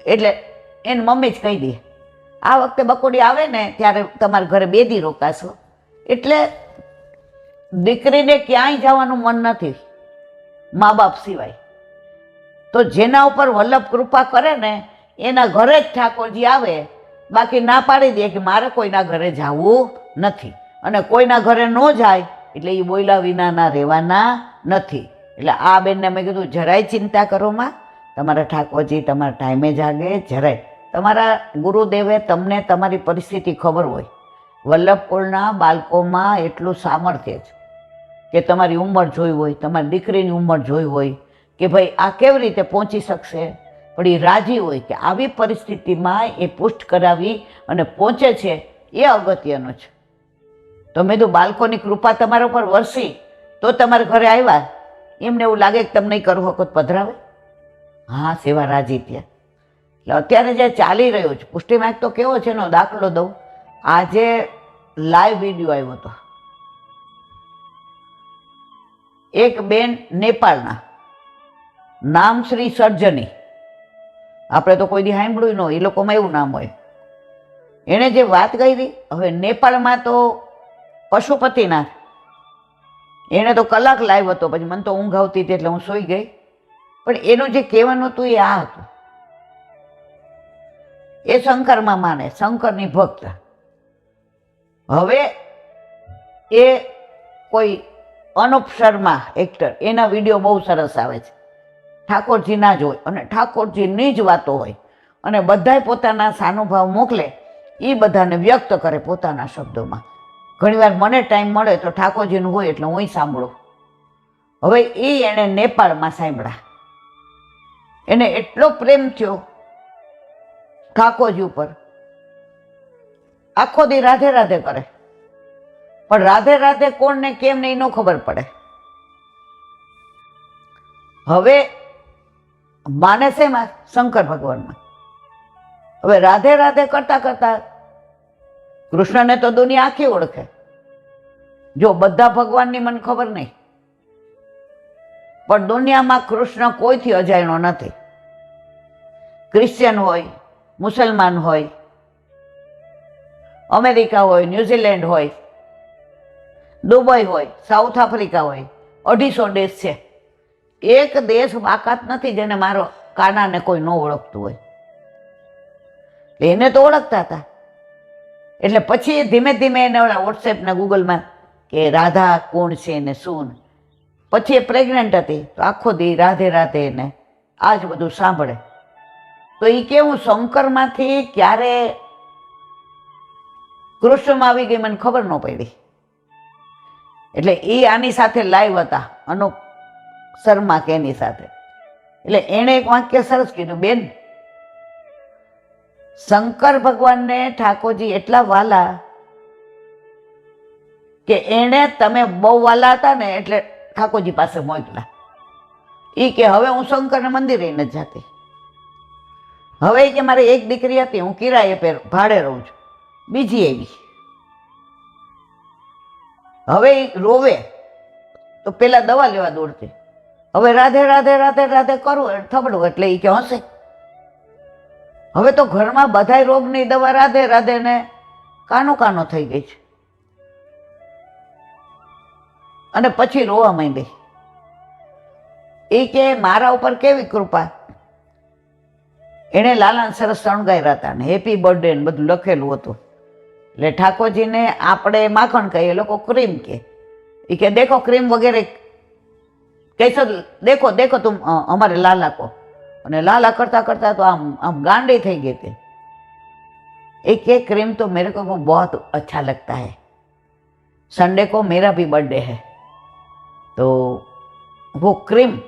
એટલે એને મમ્મી જ કહી દે આ વખતે બકોડી આવે ને ત્યારે તમારા ઘરે 2 દી રોકાશો. એટલે દીકરીને ક્યાંય જવાનું મન નથી મા બાપ સિવાય. તો જેના ઉપર વલ્લભ કૃપા કરે ને એના ઘરે જ ઠાકોરજી આવે, બાકી ના પાડી દે કે મારે કોઈના ઘરે જવું નથી. અને કોઈના ઘરે ન જાય એટલે એ બોલ્યા વિનાના રહેવાના નથી. એટલે આ બેનને મેં કીધું જરાય ચિંતા કરો માં, તમારા ઠાકોરજી તમારા ટાઈમે જાગે. જરાય તમારા ગુરુદેવે તમને તમારી પરિસ્થિતિ ખબર હોય. વલ્લભકુળના બાળકોમાં એટલું સામર્થ્ય છે કે તમારી ઉંમર જોઈ હોય, તમારી દીકરીની ઉંમર જોઈ હોય કે ભાઈ આ કેવી રીતે પહોંચી શકશે, પણ એ રાજી હોય કે આવી પરિસ્થિતિમાં એ પુષ્ટ કરાવી અને પહોંચે છે, એ અગત્યનું છે. તો મેં કીધું બાળકોની કૃપા તમારા ઉપર વરસી તો તમારા ઘરે આવ્યા, એમને એવું લાગે કે તમે નહીં કરવું હકો પધરાવે. હા, સેવા રાજી ત્યાં. એટલે અત્યારે જે ચાલી રહ્યું છે પુષ્ટિમાર્ગ તો કેવો છે એનો દાખલો દઉં. આજે લાઈવ વિડીયો આવ્યો હતો, એક બેન નેપાળના, નામ શ્રી સર્જની. આપણે તો કોઈ દી સાંભળ્યું ન હોય, એ લોકોમાં એવું નામ હોય. એણે જે વાત કરી, હવે નેપાળમાં તો પશુપતિનાથ, એણે તો કલાક લાઈવ હતો, પછી મને તો ઊંઘ આવતી હતી એટલે હું સૂઈ ગઈ. પણ એનું જે કહેવાનું હતું એ આ હતું, એ શંકરમાં માને, શંકરની ભક્ત. હવે એ કોઈ અનુપ શર્મા એક્ટર, એના વિડીયો બહુ સરસ આવે છે. ઠાકોરજીના જ હોય અને ઠાકોરજીની જ વાતો હોય અને બધાય પોતાના સાનુભાવ મોકલે, એ બધાને વ્યક્ત કરે પોતાના શબ્દોમાં. ઘણીવાર મને ટાઈમ મળે તો ઠાકોરજીનું હોય એટલે હું સાંભળું. હવે એ એણે નેપાળમાં સાંભળ્યા. એને એટલો પ્રેમ થયો ઠાકોરજી ઉપર, આખો દી રાધે રાધે કરે, પણ રાધે રાધે કોણ ને કેમ નહીં ન ખબર પડે. હવે માને શેમાં? શંકર ભગવાનમાં. હવે રાધે રાધે કરતા કરતા કૃષ્ણને તો દુનિયા આખી ઓળખે. જો બધા ભગવાનની મને ખબર નહીં, પણ દુનિયામાં કૃષ્ણ કોઈથી અજાણ્યો નથી. ક્રિશ્ચિયન હોય, મુસલમાન હોય, અમેરિકા હોય, ન્યૂઝીલેન્ડ હોય, દુબઈ હોય, સાઉથ આફ્રિકા હોય, 250 દેશ છે. એક દેશ બાકાત નથી જેને મારો કાનાને કોઈ ન ઓળખતું હોય. એને તો ઓળખતા હતા. એટલે પછી ધીમે ધીમે એને ઓલા વોટ્સએપ ને ગૂગલમાં કે રાધા કોણ છે ને શું. પછી એ પ્રેગ્નન્ટ હતી તો આખો દી રાધે રાધે ને આ જ બધું સાંભળે. તો એ કેવું શંકરમાંથી ક્યારે કૃષ્ણમાં આવી ગઈ મને ખબર ન પડી. એટલે એ આની સાથે લાઈવ હતા, અનુપ શર્મા કે એની સાથે. એટલે એણે એક વાક્ય સરસ કીધું, બેન શંકર ભગવાનને ઠાકોરજી એટલા વાલા કે એણે તમે બહુ વાલા હતા ને એટલે ઠાકોરજી પાસે મોકલા. એ કે હવે હું શંકરના મંદિરે નથી જાતી. હવે કે મારે એક દીકરી હતી, હું કિરાયે ભાડે રહું છું, બીજી એવી. હવે રોવે તો પેલા દવા લેવા દોડતી, હવે રાધે રાધે રાધે રાધે કરું થબડું એટલે એ કે હશે. હવે તો ઘરમાં બધાય રોગની દવા રાધે રાધે ને કાનો કાનો થઈ ગઈ છે. અને પછી રોવા માંડી. એ કે મારા ઉપર કેવી કૃપા. એણે લાલાને સરસ શણગાર્યા હતા ને હેપી બર્થડે ને બધું લખેલું હતું. એટલે ઠાકોરજીને આપણે માખણ કહીએ, લોકો ક્રીમ કે. એ કે દેખો ક્રીમ વગેરે कैसो देखो देखो तुम हमारे लाला को. અને લાલા करता करता तो आम गांडी થઈ गई थी. एक एक क्रीम तो मेरे को बहुत अच्छा लगता है. संडे को मेरा भी बर्थडे है तो वो क्रीम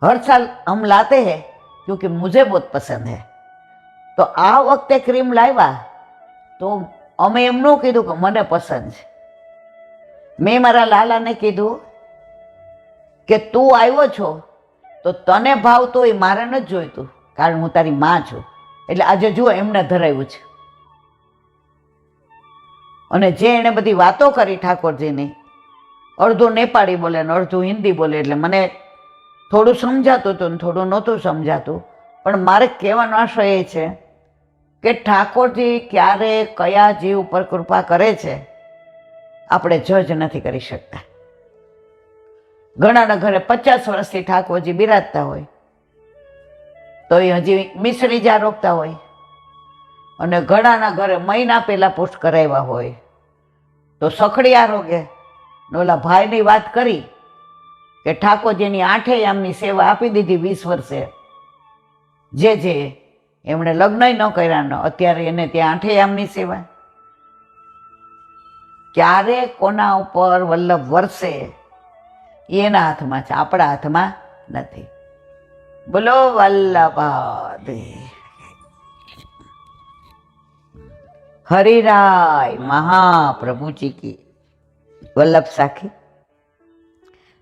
हर साल हम लाते हैं क्योंकि मुझे बहुत पसंद है. तो आ वक्ते क्रीम लाव्या तो અમે એમ ન કીધું કે મને પસંદ છે. મેં મારા લાલાને કીધું કે તું આવ્યો છો તો તને ભાવતો એ મારે નથી જોઈતું, કારણ હું તારી માં છું. એટલે આજે જુઓ એમને ધરાવ્યું છે. અને જે એણે બધી વાતો કરી ઠાકોરજીની, અડધું નેપાળી બોલે ને અડધું હિન્દી બોલે, એટલે મને થોડું સમજાતું હતું ને થોડું નહોતું સમજાતું. પણ મારે કહેવાનો આશય એ છે કે ઠાકોરજી ક્યારે કયા જીવ ઉપર કૃપા કરે છે આપણે જજ નથી કરી શકતા. ઘણાના ઘરે 50 વર્ષથી ઠાકોરજી બિરાજતા હોય તો એ હજી મિસરી જા રોકતા હોય, અને ઘણાના ઘરે મહિના પહેલા પુષ્ટ કરાવ્યા હોય તો સખડી આરોગે. ઓલા ભાઈની વાત કરી કે ઠાકોરજીની 8 યામની સેવા આપી દીધી 20 વર્ષે. જે એમણે લગ્ન ન કર્યા ન અત્યારે એને ત્યાં 8 યામની સેવા. ક્યારે કોના ઉપર વલ્લભ વરસે એના હાથમાં છે, આપણા હાથમાં નથી. બોલો વલ્લભાદેવ હરિરાય મહાપ્રભુજી કી. વલ્લભ સાખી.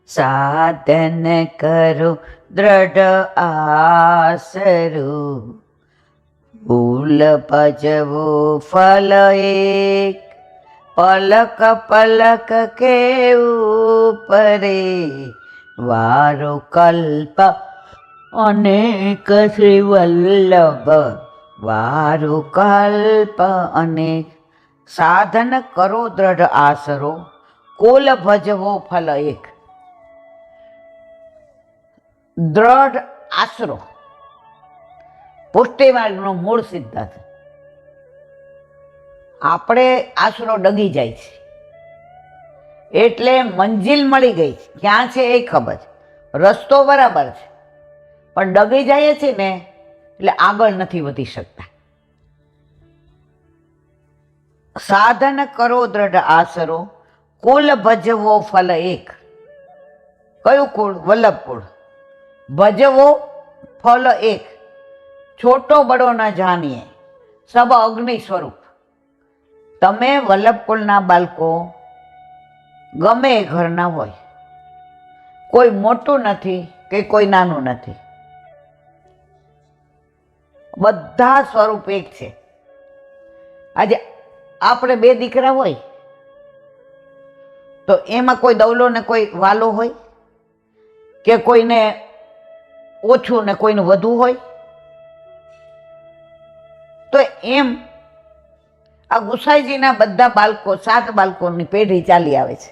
સાધન કરો દ્રઢ આસરું, ભૂલ ભજવો ફલ એક, પલક પલક કેવું પરે, વારો કલ્પ અનેક શ્રી વલ્લભ, વારો કલ્પ અનેક. સાધન કરો દ્રઢ આસરો, કુલ ભજવો ફલ એક. દ્રઢ આશરો પુષ્ટિ માર્ગનો મૂળ સિદ્ધાંત. આપણે આશરો ડગી જાય છે એટલે મંજિલ મળી ગઈ, ક્યાં છે એ ખબર છે, રસ્તો બરાબર છે, પણ ડગી જાય છે ને એટલે આગળ નથી વધી શકતા. સાધન કરો દ્રઢ આશરો, કુલ ભજવો ફલ એક. કયું કુળ? વલ્લભ કુળ. ભજવો ફલ એક, છોટો બડો ન જાણીએ, સબ અગ્નિ સ્વરૂપ. તમે વલ્લભ કુળના બાળકો ગમે એ ઘરના હોય, કોઈ મોટું નથી કે કોઈ નાનું નથી, બધા સ્વરૂપ એક છે. આજે આપણે 2 દીકરા હોય તો એમાં કોઈ દવલો ને કોઈ વાલો હોય, કે કોઈને ઓછું ને કોઈને વધુ હોય? એમ આ ગુસાઈજીના બધા બાળકો 7 બાળકોની પેઢી ચાલી આવે છે.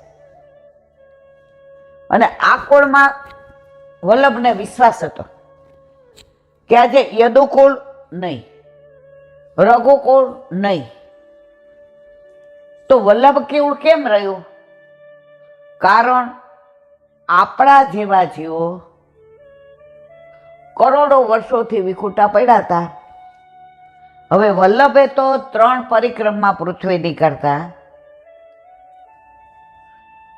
અને આ કોળમાં વલ્લભને વિશ્વાસ હતો કે આજે યદુકુળ નહીં, રઘુકુળ નહીં, તો વલ્લભ કેવું કેમ રહ્યું? કારણ આપણા જેવા જીવો કરોડો વર્ષોથી વિખૂટા પડ્યા હતા. હવે વલ્લભે તો 3 પરિક્રમા પૃથ્વીની કરતા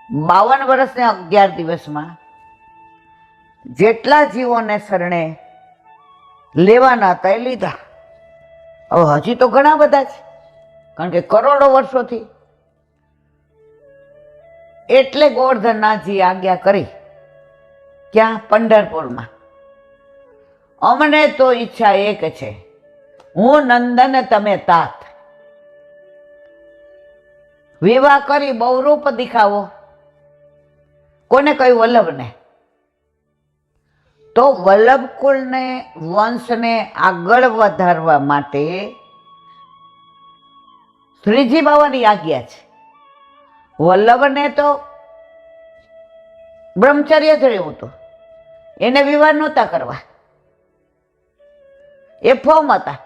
52 વર્ષ ને 11 દિવસમાં જેટલા જીવોને શરણે લેવાના હતા એ લીધા. હવે હજી તો ઘણા બધા છે, કારણ કે કરોડો વર્ષોથી. એટલે ગોવર્ધનનાથજી આજ્ઞા કરી, ક્યાં? પંઢરપુરમાં. અમને તો ઈચ્છા એક છે, હું નંદન તમે તાત. વિવાહ કરી બહુરૂપ દેખાવો. કોને કહ્યું? વલ્લભને. તો વલ્લભ કુળને, વંશને આગળ વધારવા માટે શ્રીજી બાવાની આજ્ઞા છે. વલ્લભને તો બ્રહ્મચર્ય જ રહેવું હતું, એને વિવાહ નહોતા કરવા, એ ફોર્મ હતા.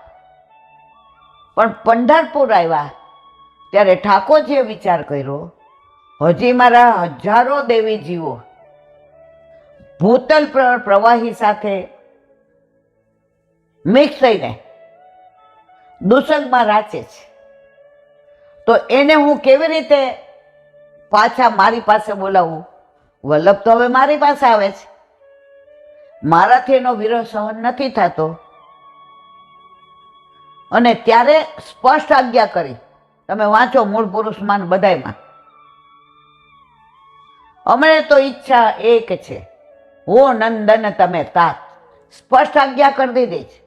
પણ પંઢરપુર આવ્યા ત્યારે ઠાકોરજીએ વિચાર કર્યો, હજી મારા હજારો દેવી જીવો ભૂતલ પ્રવાહી સાથે મિક્સ થઈને દુસંગમાં રાચે છે, તો એને હું કેવી રીતે પાછા મારી પાસે બોલાવું? વલ્લભ તો હવે મારી પાસે આવે છે, મારાથી એનો વિરોહ સહન નથી થતો. અને ત્યારે સ્પષ્ટ આજ્ઞા કરી, તમે વાંચો મૂળ પુરુષમાં બધાયમાં, અમને તો ઈચ્છા એક છે, હો નંદન તમે તાત. સ્પષ્ટ આજ્ઞા કરી દીધી છે,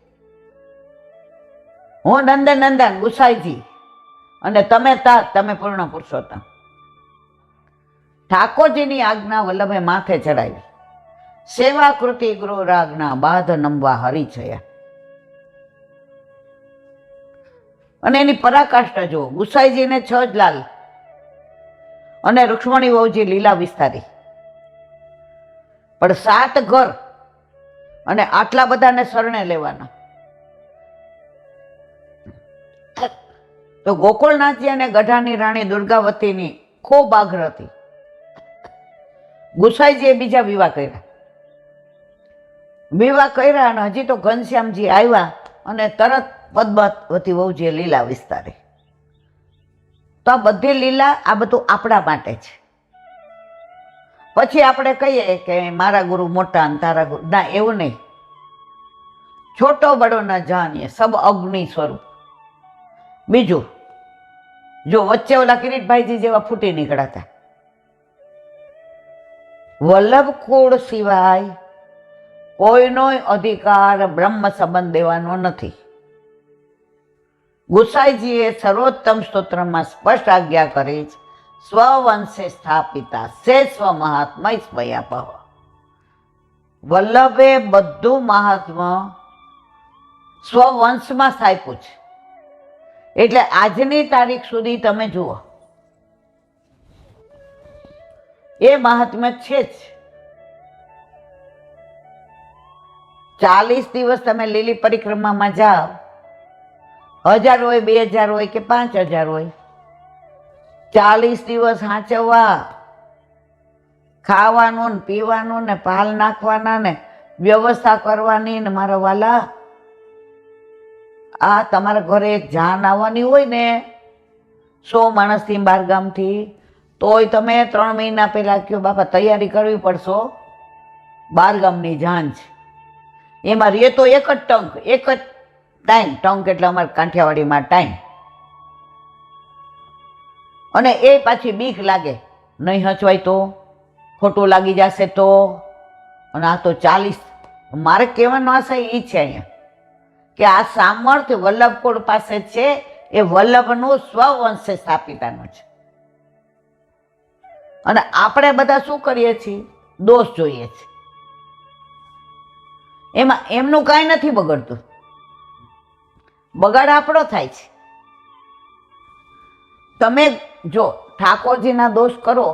હું નંદન નંદન ગુસાઈજી, અને તમે તાત, તમે પૂર્ણ પુરુષોત્તમ. ઠાકોરજીની આજ્ઞા વલ્લભે માથે ચડાવી. સેવા કૃતિ ગૃહ રાજ્ઞા બાધ નમવા હરિછયા. અને એની પરાકાષ્ઠા જુઓ. ગુસાઈજીને 6 જ લાલ અને રૂક્ષ્મણી વહુજી લીલા વિસ્તારી, પણ 7 ઘર અને આટલા બધાને શરણે લેવાના. તો ગોકુળનાથજી અને ગઢાની રાણી દુર્ગાવતીની ખૂબ આગ્રહ હતી. ગુસાઈજીએ બીજા વિવાહ કર્યા અને હજી તો ઘનશ્યામજી આવ્યા અને તરત પદ્માવતી વહુજીએ લીલા વિસ્તારી. તો આ બધી લીલા, આ બધું આપણા માટે છે. પછી આપણે કહીએ કે મારા ગુરુ મોટા અને તારા ગુરુ, ના, એવું નહીં. છોટો બડો ન જાણીએ, સબ અગ્નિ સ્વરૂપ. બીજું, જો વચ્ચે ઓલા કિરીટભાઈજી જેવા ફૂટી નીકળાતા. વલ્લભ કુળ સિવાય કોઈનો અધિકાર બ્રહ્મ સંબંધ દેવાનો નથી. ગુસાઈજીએ સર્વોત્તમ સ્તોત્રમાં સ્પષ્ટ આજ્ઞા કરી, સ્વવંશે સ્થાપિતા સે સ્વ મહાત્મા સ્વયાપહ. વલ્લભે બધું મહાત્મા સ્વવંશમાં સ્થાપ્યું છે. એટલે આજની તારીખ સુધી તમે જુઓ, એ મહાત્મ્ય છે જ. 40 દિવસ તમે લીલી પરિક્રમામાં જાઓ, 1000 હોય, 2000 હોય કે 5000 હોય, 40 દિવસ સાચવવા, ખાવાનું ને પીવાનું ને પાલ નાખવાના ને વ્યવસ્થા કરવાની ને મારા વાલા, આ તમારા ઘરે એક જાન આવવાની હોય ને 100 માણસથી 12 ગામથી, તોય તમે 3 મહિના પહેલા કહો બાપા તૈયારી કરવી પડશો, 12 ગામની જાન છે. એમાં રે તો એક જ ટંક, એક જ ટાઈમ. ટંક એટલે અમારે કાંઠિયાવાડીમાં ટાઈમ. અને એ પાછી બીક લાગે, નહીં હચવાય તો, ખોટું લાગી જશે તો. અને આ તો 40. મારે કહેવાનો આશય એ છે અહીંયા કે આ સામર્થ્ય વલ્લભકુળ પાસે છે, એ વલ્લભનું સ્વવંશે સ્થાપિતાનું છે. અને આપણે બધા શું કરીએ છીએ? દોષ જોઈએ છીએ. એમાં એમનું કાંઈ નથી બગડતું. બગાડ આપણો થાય છે. તમે જો ઠાકોરજીના દોષ કરો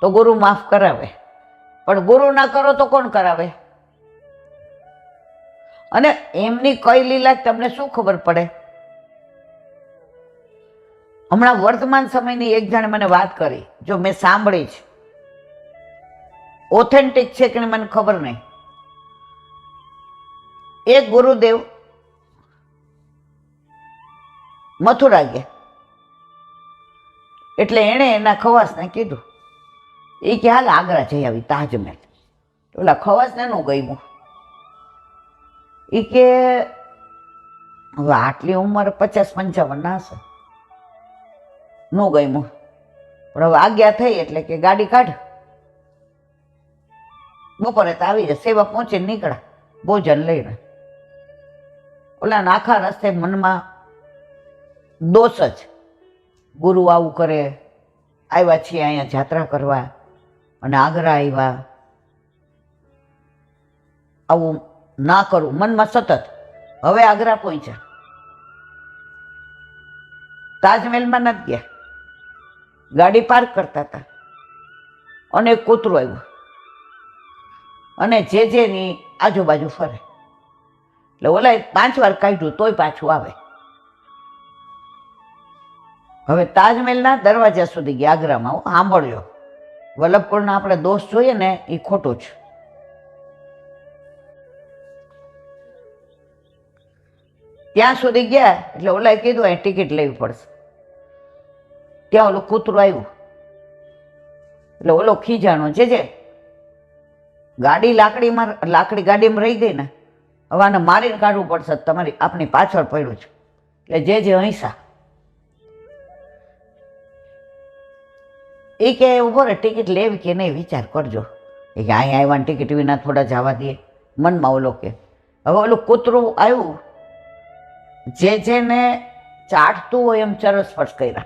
તો ગુરુ માફ કરાવે, પણ ગુરુ ના કરો તો કોણ કરાવે? અને એમની કઈ લીલા તમને શું ખબર પડે? હમણાં વર્તમાન સમયની એક જણે મને વાત કરી, જો મેં સાંભળી છે, ઓથેન્ટિક છે કે મને ખબર નહીં. એક ગુરુદેવ મથુરા ગયા, એટલે એણે એના ખવાસને કીધું, એ કે હાલ આગ્રા જઈ આવી તાજમહેલ. ઓલા ખવાસને નું ગયું. એ કે હવે આટલી ઉંમર 50-55 ના હશે, નો ગયું. પણ હવે આજ્ઞા થઈ એટલે કે ગાડી કાઢ, બપોરે તો આવી જાય. સેવા પહોંચીને નીકળ્યા ભોજન લઈને. ઓલા આખા રસ્તે મનમાં દોષ જ, ગુરુ આવું કરે, આવ્યા છીએ અહીંયા જાત્રા કરવા અને આગ્રા આવ્યા, આવું ના કરું મનમાં સતત. હવે આગ્રા પહોંચ્યા, તાજમહેલમાં નથી ગયા, ગાડી પાર્ક કરતા હતા અને એક કૂતરું આવ્યું અને જેની આજુબાજુ ફરે. એટલે ઓલા 5 વાર કાઢ્યું તોય પાછું આવે. હવે તાજમહેલના દરવાજા સુધી ગયા આગ્રામાં. સાંભળ્યો, વલ્લભપુરના આપણે દોષ જોઈએ ને એ ખોટું છે. ત્યાં સુધી ગયા એટલે ઓલાએ કીધું અહીં ટિકિટ લેવી પડશે. ત્યાં ઓલું કૂતરું આવ્યું એટલે ઓલો ખીજાણો, જે ગાડી લાકડી ગાડીમાં રહી ગઈ ને, હવે આને મારીને કાઢવું પડશે, તમારી આપણી પાછળ પડ્યું છે. એટલે જે અહિંસા એ કે ઉભો રે, ટિકિટ લેવી કે નહીં વિચાર કરજો. એ કે અહીંયા આવ્યા ટિકિટ વિના થોડા જવા દઈએ. મનમાં ઓલો કે હવે ઓલું કૂતરું આવ્યું, જેને ચાટતું હોય એમ ચરસ કર્યા,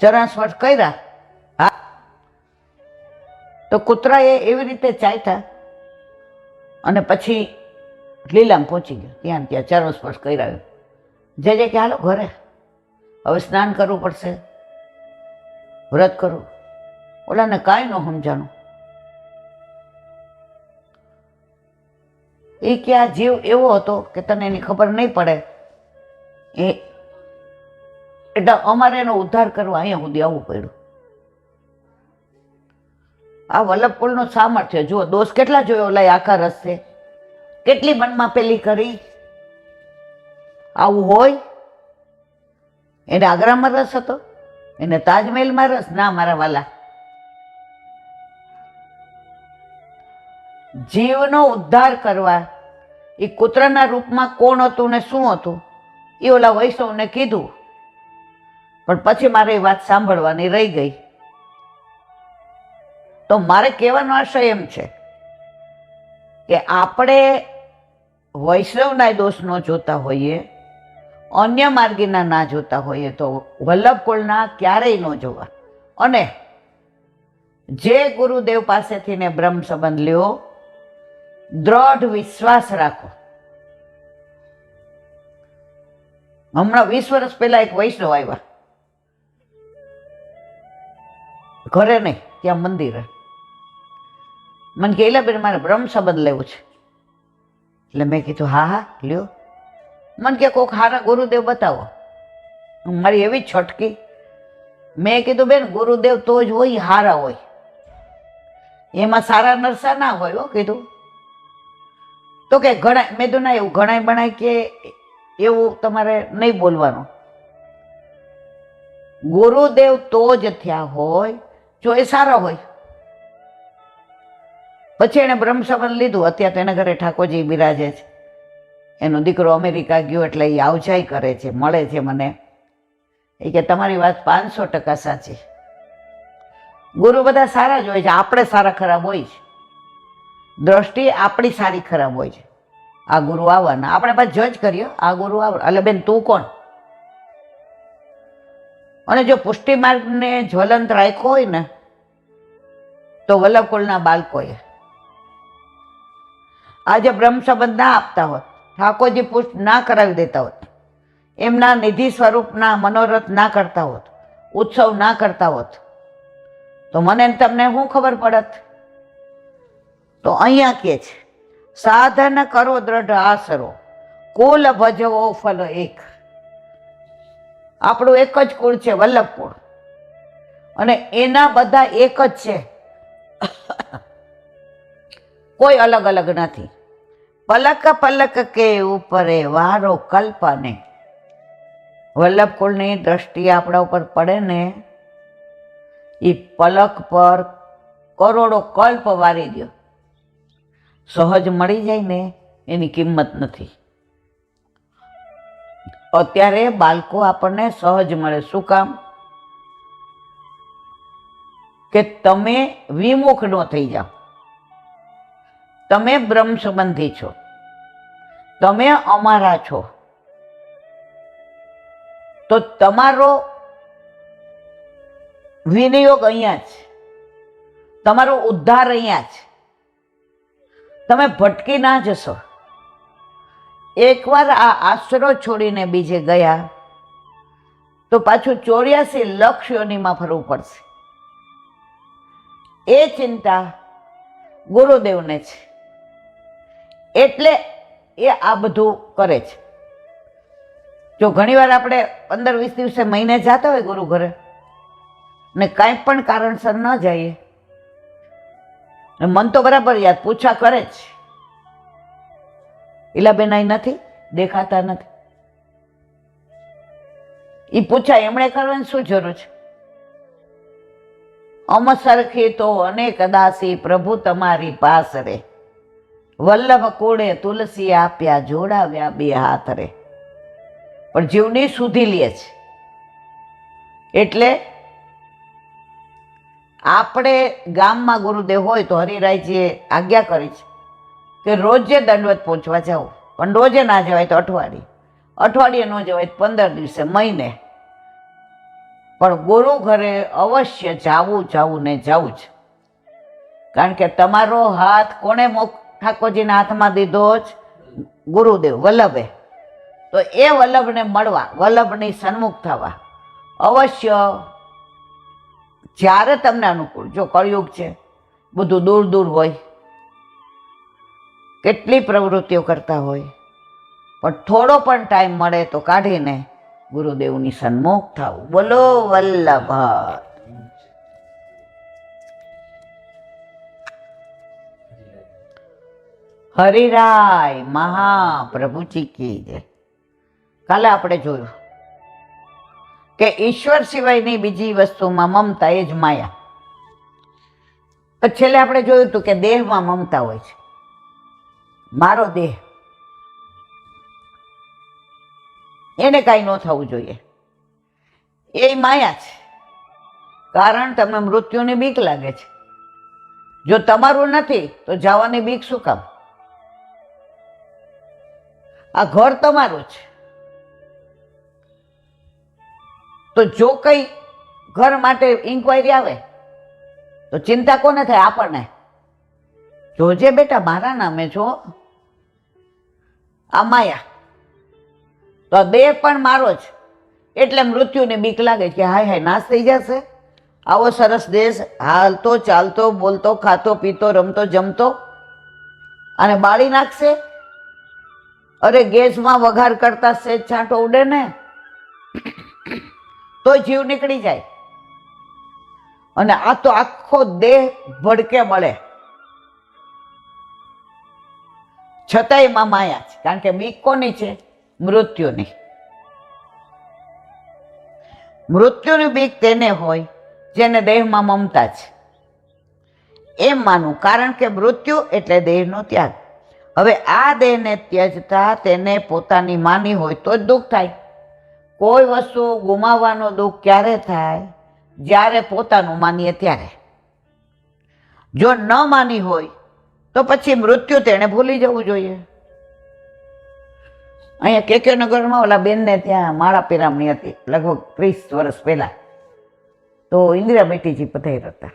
ચરસ કર્યા. હા, તો કૂતરાએ એવી રીતે ચાટ્યા અને પછી લીલામ પહોંચી ગયો. ત્યાં ચરસ કર્યા. જે કે હાલો ઘરે, હવે સ્નાન કરવું પડશે, વ્રત કરવું. ઓલાને કાંઈ ન સમજાણું. એ કે આ જીવ એવો હતો કે તને એની ખબર નહીં પડે, એટલે અમારે એનો ઉદ્ધાર કરવા અહીંયા સુધી આવવું પડ્યું. આ વલ્લભકુળનું સામર્થ્ય જુઓ. દોષ કેટલા જોયો ઓલા આખા રસ્તે, કેટલી મનમાં પેલી કરી. આવું હોય? એને આગ્રામાં રસ હતો, એને તાજમહેલમાં રસ ના? મારા વાલા, જીવનો ઉદ્ધાર કરવા એ કૂતરાના રૂપમાં કોણ હતું ને શું હતું એ ઓલા વૈષ્ણવને કીધું, પણ પછી મારે એ વાત સાંભળવાની રહી ગઈ. તો મારે કહેવાનો આશય એમ છે કે આપણે વૈષ્ણવના દોષ ન જોતા હોઈએ, અન્ય માર્ગીના ના જોતા હોઈએ, તો વલ્લભકુળના ક્યારેય ન જોવા. અને જે ગુરુદેવ પાસેથી ને બ્રહ્મ સંબંધ લ્યો, દ્રઢ વિશ્વાસ રાખો. હમણાં 20 વર્ષ પહેલા એક વૈષ્ણવ આવ્યા, ઘરે નહીં ત્યાં મંદિરે. મને કે બેન મારે બ્રહ્મ સંબંધ લેવું છે. એટલે મેં કીધું હા હા લ્યો. મને કે કોઈક હારા ગુરુદેવ બતાવો. મારી એવી છટકી. મેં કીધું બેન ગુરુદેવ તો જ હોય, હારા હોય, એમાં સારા નરસા ના હોય. કીધું તો કે ઘણા, મેં તો ના એવું ઘણાય બણાય કે એવું તમારે નહીં બોલવાનું. ગુરુદેવ તો જ થયા હોય જો એ સારા હોય. પછી એને બ્રહ્મ સંબંધ લીધું. અત્યારે તો એના ઘરે ઠાકોરજી બિરાજે છે. એનો દીકરો અમેરિકા ગયો એટલે એ આવજાઈ કરે છે, મળે છે મને. એ કે તમારી વાત 500% સાચી. ગુરુ બધા સારા જ હોય છે, આપણે સારા ખરાબ હોય છે. દ્રષ્ટિ આપણી સારી ખરાબ હોય છે. આ ગુરુ આવવાના આપણે પાછું જજ કરીએ, આ ગુરુ આવવા. એટલે બેન તું કોણ? અને જો પુષ્ટિ માર્ગને જ્વલંત રાખ્યો હોય ને તો વલ્લભકુળના બાળકોએ આજે બ્રહ્મ સંબંધ ના આપતા હોત ઠાકોરજી પુષ્ટ ના કરાવી દેતા હોત, એમના નિધિ સ્વરૂપના મનોરથ ના કરતા હોત, ઉત્સવ ના કરતા હોત, તો મને ને તમને શું ખબર પડત? તો અહીંયા કહે છે, સાધન કરો દ્રઢ આસરો, કુલ ભજવો ફલ એક. આપણું એક જ કુળ છે, વલ્લભ કુળ, અને એના બધા એક જ છે, કોઈ અલગ અલગ નથી. પલક પલક કે ઉપરે વારો કલ્પને. વલ્લભ કુળની દ્રષ્ટિ આપણા ઉપર પડે ને, એ પલક પર કરોડો કલ્પ વારી દો, સહજ મળી જાય ને એની કિંમત નથી. અત્યારે બાળકો આપણને સહજ મળે. શું કામ? કે તમે વિમુખ ન થઈ જાઓ. તમે બ્રહ્મ સંબંધી છો, તમે અમારા છો, તો તમારો વિનિયોગ અહીંયા જ, તમારો ઉદ્ધાર અહીંયા જ. તમે ભટકી ના જશો. એકવાર આ આશરો છોડીને બીજે ગયા તો પાછું 84 લાખ યોનિમાં ફરવું પડશે. એ ચિંતા ગુરુદેવને છે, એટલે એ આ બધું કરે છે. જો ઘણીવાર આપણે 15-20 દિવસે મહિને જતા હોય ગુરુ ઘરે ને કાંઈ પણ કારણસર ન જઈએ, મન તો બરાબર યાદ પૂછા કરે જ, ઈલાબેન અહીં નથી, દેખાતા નથી. એ પૂછાય એમણે કરવાની શું જરૂર છે? અમસરખી તો અનેક દાસી પ્રભુ તમારી પાસ રે, વલ્લભ કુળે તુલસી આપ્યા જોડાવ્યા બે હાથ રે. પણ જીવની સુધી લે છે. એટલે આપણે ગામમાં ગુરુદેવ હોય તો હરિરાયજીએ આજ્ઞા કરી છે કે રોજે દંડવત પહોંચવા જાઓ, પણ રોજે ના જવાય તો અઠવાડિયે ન જવાય તો 15 દિવસે, મહિને, પણ ગુરુ ઘરે અવશ્ય જાવું ને જવું જ. કારણ કે તમારો હાથ કોણે ઠાકોરજીના હાથમાં દીધો જ? ગુરુદેવ વલ્લભે. તો એ વલ્લભને મળવા, વલ્લભની સન્મુખ થવા અવશ્ય જ્યારે તમને અનુકૂળ. જો કળયુગ છે, બધું દૂર દૂર હોય, કેટલી પ્રવૃત્તિઓ કરતા હોય, પણ થોડો પણ ટાઈમ મળે તો કાઢીને ગુરુદેવની સન્મુખ થવું. બોલો વલ્લભ. હરિરાય મહાપ્રભુજી કી જય. કાલે આપણે જોયું કે ઈશ્વર સિવાયની બીજી વસ્તુમાં મમતા એ જ માયા. છેલ્લે આપણે જોયું હતું કે દેહમાં મમતા હોય છે. મારો દેહ, એને કાંઈ ન થવું જોઈએ, એ માયા છે. કારણ તમને મૃત્યુની બીક લાગે છે. જો તમારું નથી તો જવાની બીક શું કામ? આ ઘર તમારું છે, તો જો કઈ ઘર માટે ઇન્ક્વાયરી આવે તો ચિંતા કોને થાય? આપણને. જોજે બેટા, મારા નામે છો. આ માયા. તો આ દેહ પણ મારો જ, એટલે મૃત્યુની બીક લાગે કે હાય હાય નાશ થઈ જશે. આવો સરસ દેશ, હાલતો ચાલતો બોલતો ખાતો પીતો રમતો જમતો, અને બાળી નાખશે. અરે ગેસમાં વઘાર કરતા સેજ છાંટો ઉડે ને તો જીવ નીકળી જાય. અને આ તો આખો દેહ ભડકે મળે, છતાંય એમાં માયા છે. કારણ કે બીક કોની છે? મૃત્યુની. મૃત્યુની બીક તેને હોય જેને દેહમાં મમતા છે, એમ માનવું. કારણ કે મૃત્યુ એટલે દેહનો ત્યાગ. હવે આ દેહને ત્યજતા તેને પોતાની માની હોય તો જ દુઃખ થાય. કોઈ વસ્તુ ગુમાવવાનો દુઃખ ક્યારે થાય? જ્યારે પોતાનું માનીએ ત્યારે. જો ન માની હોય તો પછી મૃત્યુ તેને ભૂલી જવું જોઈએ. અહીંયા KK નગરમાં ઓલા બેનને ત્યાં માળા પિરામણી હતી, લગભગ 30 વર્ષ પહેલા. તો ઇન્દિરા બેટીજી પધાર્યા હતા.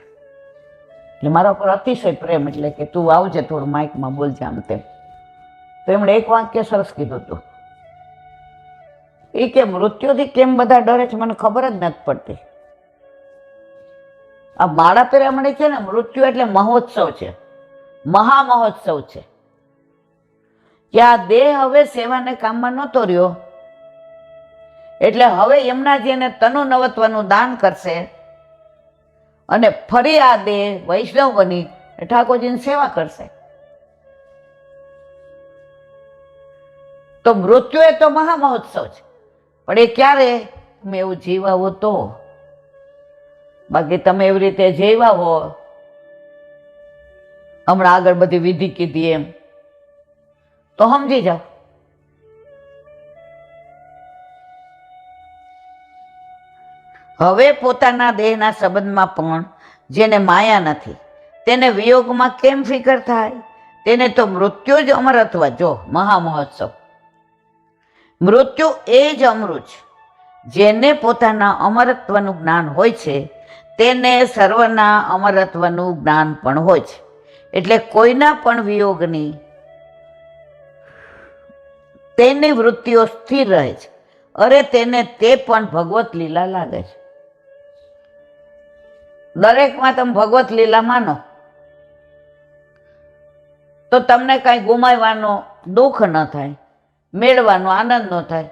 એટલે મારા ઉપર અતિશય પ્રેમ, એટલે કે તું આવજે, થોડું માઇકમાં બોલજે, આમ તેમ. તો એમણે એક વાક્ય સરસ કીધું હતું, એ કે મૃત્યુથી કેમ બધા ડરે છે મને ખબર જ નથી પડતી. આ માળા પેરામણી છે ને, મૃત્યુ એટલે મહોત્સવ છે, મહામહોત્સવ છે, કે આ દેહ હવે સેવાને કામમાં નહોતો રહ્યો, એટલે હવે એમના જેને તનુ નવત્વનું દાન કરશે અને ફરી આ દેહ વૈષ્ણવ બની ઠાકોરજીની સેવા કરશે. તો મૃત્યુ એ તો મહામહોત્સવ છે, પણ એ ક્યારે તમે એવું જીવાવો તો. બાકી તમે એવી રીતે જીવા હો, હમણાં આગળ બધી વિધિ કીધી એમ, તો સમજી જાઓ. હવે પોતાના દેહના સંબંધમાં પણ જેને માયા નથી તેને વિયોગમાં કેમ ફિકર થાય? તેને તો મૃત્યુ જ અમરત્વ. જો મહામહોત્સવ, મૃત્યુ એ જ અમૃત છે. જેને પોતાના અમરત્વનું જ્ઞાન હોય છે તેને સર્વના અમરત્વનું જ્ઞાન પણ હોય છે. એટલે કોઈના પણ વિયોગની તેની વૃત્તિઓ સ્થિર રહે છે. અરે તેને તે પણ ભગવત લીલા લાગે છે. દરેકમાં તમે ભગવત લીલા માનો તો તમને કાંઈ ગુમાવવાનો દુઃખ ન થાય, મેળવાનો આનંદ ન થાય.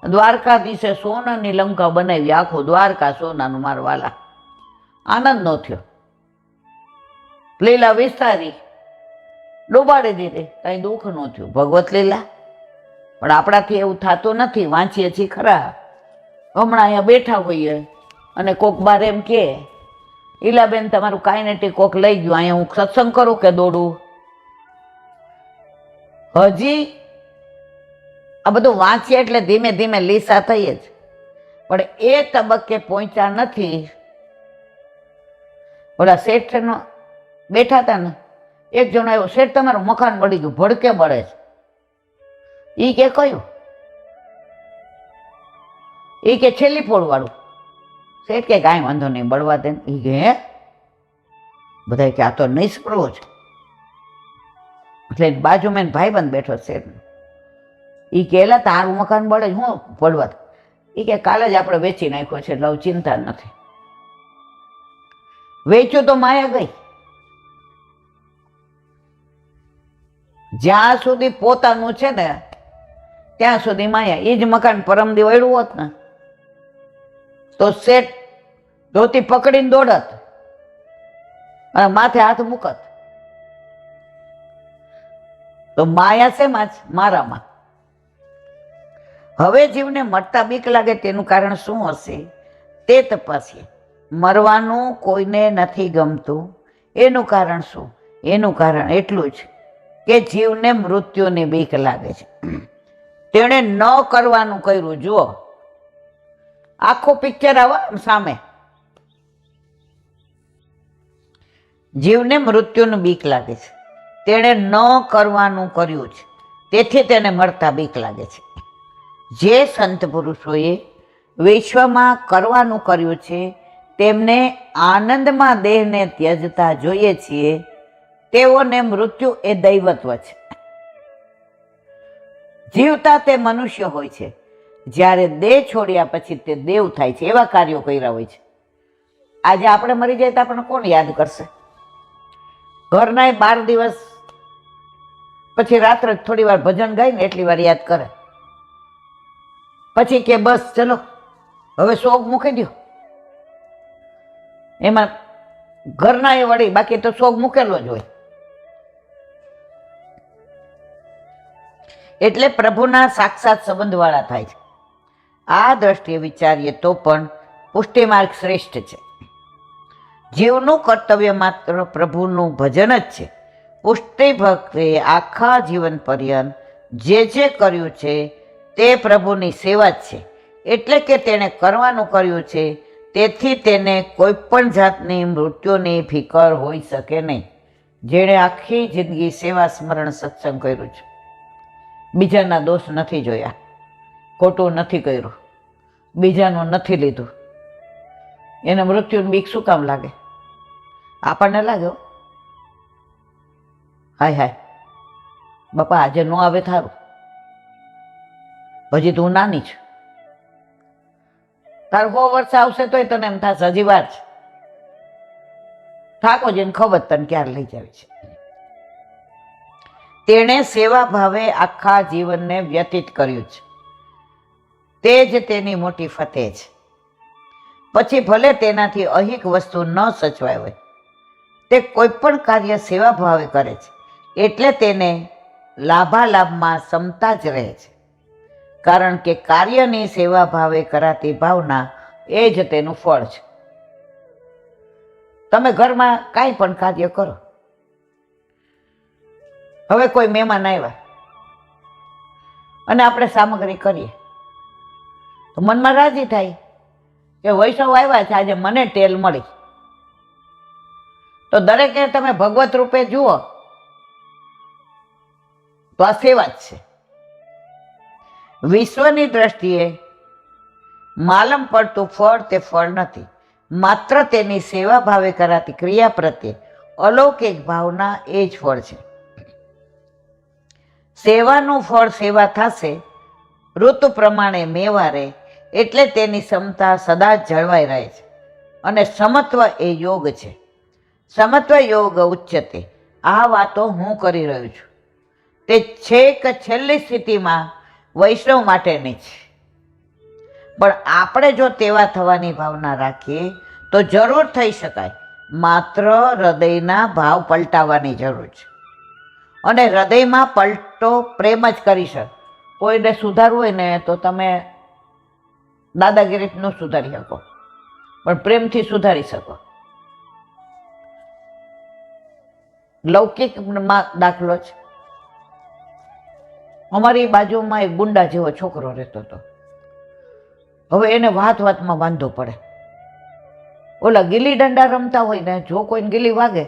દ્વારકાધીશે સોનાની લંકા બનાવી, આખું દ્વારકા સોનાનું મારવાલા, આનંદ ન થયો. લીલા વિસ્તારી ડૂબાડી દીધી, કઈ દુઃખ ન થયું. ભગવત લીલા. પણ આપણાથી એવું થતું નથી. વાંચીએ છીએ ખરા, હમણાં અહીંયા બેઠા હોઈએ અને કોક બાર એમ કે ઈલાબેન તમારું કાંઈ નથી, કોક લઈ ગયું, અહીંયા હું સત્સંગ કરું કે દોડું? હજી આ બધું વાંચીએ એટલે ધીમે ધીમે લીસા થઈએ જ, પણ એ તબક્કે પહોંચ્યા નથી. ઓલા શેઠ બેઠા હતા ને, એક જણો આવ્યો, શેઠ તમારું મકાન બળી ગયું. ભડકે બળે છે. ઈ કે કયું? ઈ કે છેલ્લી પોળ વાળું. શેઠ કે કાંઈ વાંધો નહીં, બળવા દે. ઈ કે હે? બધા કે આ તો નિષ્પ્રભુ છે. એટલે બાજુમાં ભાઈબંધ બેઠો શેઠ. ઈ કે એલા તારું મકાન બળે જ, હું પડવા? ઈ કે કાલે જ આપણે વેચી નાખ્યો છે, એટલે ચિંતા નથી. વેચ્યું તો માયા ગઈ. જ્યાં સુધી પોતાનું છે ને ત્યાં સુધી માયા. એ જ મકાન પરમદી વળ્યું હોત ને તો શેઠ ધોતી પકડીને દોડત અને માથે હાથ મૂકત. તો માયા શેમાં જ? મારામાં. હવે જીવને મરતા બીક લાગે તેનું કારણ શું હશે તે તપાસીએ. મરવાનું કોઈને નથી ગમતું, એનું કારણ શું? એનું કારણ એટલું જ કે જીવને મૃત્યુની બીક લાગે છે. તેણે ન કરવાનું કર્યું. જુઓ, આખું પિક્ચર આવે સામે. જીવને મૃત્યુની બીક લાગે છે, તેણે ન કરવાનું કર્યું છે, તેથી તેને મળતા બીક લાગે છે. જે સંત પુરુષોએ વિશ્વમાં કરવાનું કર્યું છે તેમને આનંદમાં દેહને ત્યજતા જોઈએ છીએ. તેઓને મૃત્યુ એ દૈવત્વ છે. જીવતા તે મનુષ્ય હોય છે, જ્યારે દેહ છોડ્યા પછી તે દેવ થાય છે. એવા કાર્યો કર્યા હોય છે. આજે આપણે મરી જાય તો આપણને કોણ યાદ કરશે? ઘરના 12 દિવસ પછી રાત્રે થોડી વાર ભજન ગાય ને એટલી વાર યાદ કરે, પછી કે બસ ચલો હવે શોખ મૂકી દો. એમાં ઘરના એ વળી, બાકી તો શોખ મૂકેલો જ હોય. એટલે પ્રભુના સાક્ષાત સંબંધવાળા થાય છે. આ દ્રષ્ટિએ વિચારીએ તો પણ પુષ્ટિ માર્ગ શ્રેષ્ઠ છે. જીવનું કર્તવ્ય માત્ર પ્રભુનું ભજન જ છે. પુષ્ટિ ભક્તે આખા જીવન પર્યંત જે કર્યું છે તે પ્રભુની સેવા જ છે. એટલે કે તેણે કરવાનું કર્યું છે, તેથી તેને કોઈ પણ જાતની મૃત્યુની ફિકર હોઈ શકે નહીં. જેણે આખી જિંદગી સેવા સ્મરણ સત્સંગ કર્યું છે, બીજાના દોષ નથી જોયા, ખોટું નથી કર્યું, બીજાનું નથી લીધું, એને મૃત્યુની બીક શું કામ લાગે? આપણને લાગે હાય હાય બાપા આજે ન આવે થારું, હજી તું નાની છે, તાર 100 વર્ષ આવશે તોય તને એમ થશે હજી વાર છે. ઠાકોરજીને ખબર તને ક્યારે લઈ જાય છે. તેણે સેવા ભાવે આખા જીવનને વ્યતીત કર્યું છે, તે જ તેની મોટી ફતેહ છે. પછી ભલે તેનાથી અહિક વસ્તુ ન સચવાય હોય, તે કોઈ પણ કાર્ય સેવા ભાવે કરે છે, એટલે તેને લાભાલાભમાં સમતા જ રહે છે. કારણ કે કાર્યની સેવા ભાવે કરાતી ભાવના એ જ તેનું ફળ છે. તમે ઘરમાં કાંઈ પણ કાર્ય કરો, હવે કોઈ મહેમાન આવ્યા અને આપણે સામગ્રી કરીએ તો મનમાં રાજી થાય કે વૈષ્ણવ આવ્યા છે, આજે મને ટેલ મળી. તો દરેકે તમે ભગવત રૂપે જુઓ તો આ સેવા જ છે. વિશ્વની દ્રષ્ટિએ માલમ પડતું ફળ તે ફળ નથી, માત્ર તેની સેવા ભાવે કરાતી ક્રિયા પ્રત્યે અલૌકિક ભાવના એ જ ફળ છે. સેવાનું ફળ સેવા થશે, ઋતુ પ્રમાણે મેવા રહે, એટલે તેની ક્ષમતા સદા જ જળવાઈ રહે છે. અને સમત્વ એ યોગ છે. સમત્વ યોગ ઉચ્ચતે, આ વાતો હું કરી રહ્યો છું તે છેક છેલ્લી સ્થિતિમાં વૈષ્ણવ માટેની છે. પણ આપણે જો તેવા થવાની ભાવના રાખીએ તો જરૂર થઈ શકાય, માત્ર હૃદયના ભાવ પલટાવવાની જરૂર છે. અને હૃદયમાં પલટો પ્રેમ જ કરી શકે. કોઈને સુધારવું હોય ને તો તમે દાદાગીરી ન સુધારી શકો, પણ પ્રેમથી સુધારી શકો. લૌકિકમાં દાખલો છે, અમારી બાજુમાં એક ગુંડા જેવો છોકરો રહેતો હતો. હવે એને વાત વાતમાં વાંધો પડે. ઓલા ગીલી દંડા રમતા હોય ને, જો કોઈને ગીલી વાગે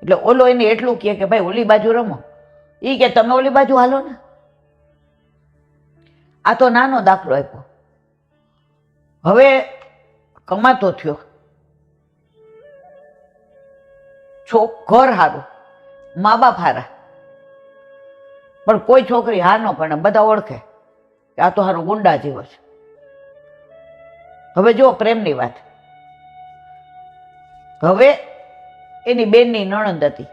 એટલે ઓલો એને એટલું કહે કે ભાઈ ઓલી બાજુ રમો, એ કે તમે ઓલી બાજુ હાલો ને. આ તો નાનો દાખલો આપ્યો. હવે કમાતો થયો, ઘર હારું, મા બાપ હારા, પણ કોઈ છોકરી હા ન પણ બધા ઓળખે કે આ તો હારું ગુંડા જેવો છે. હવે જો પ્રેમની વાત, હવે એની બેનની નણંદ હતી,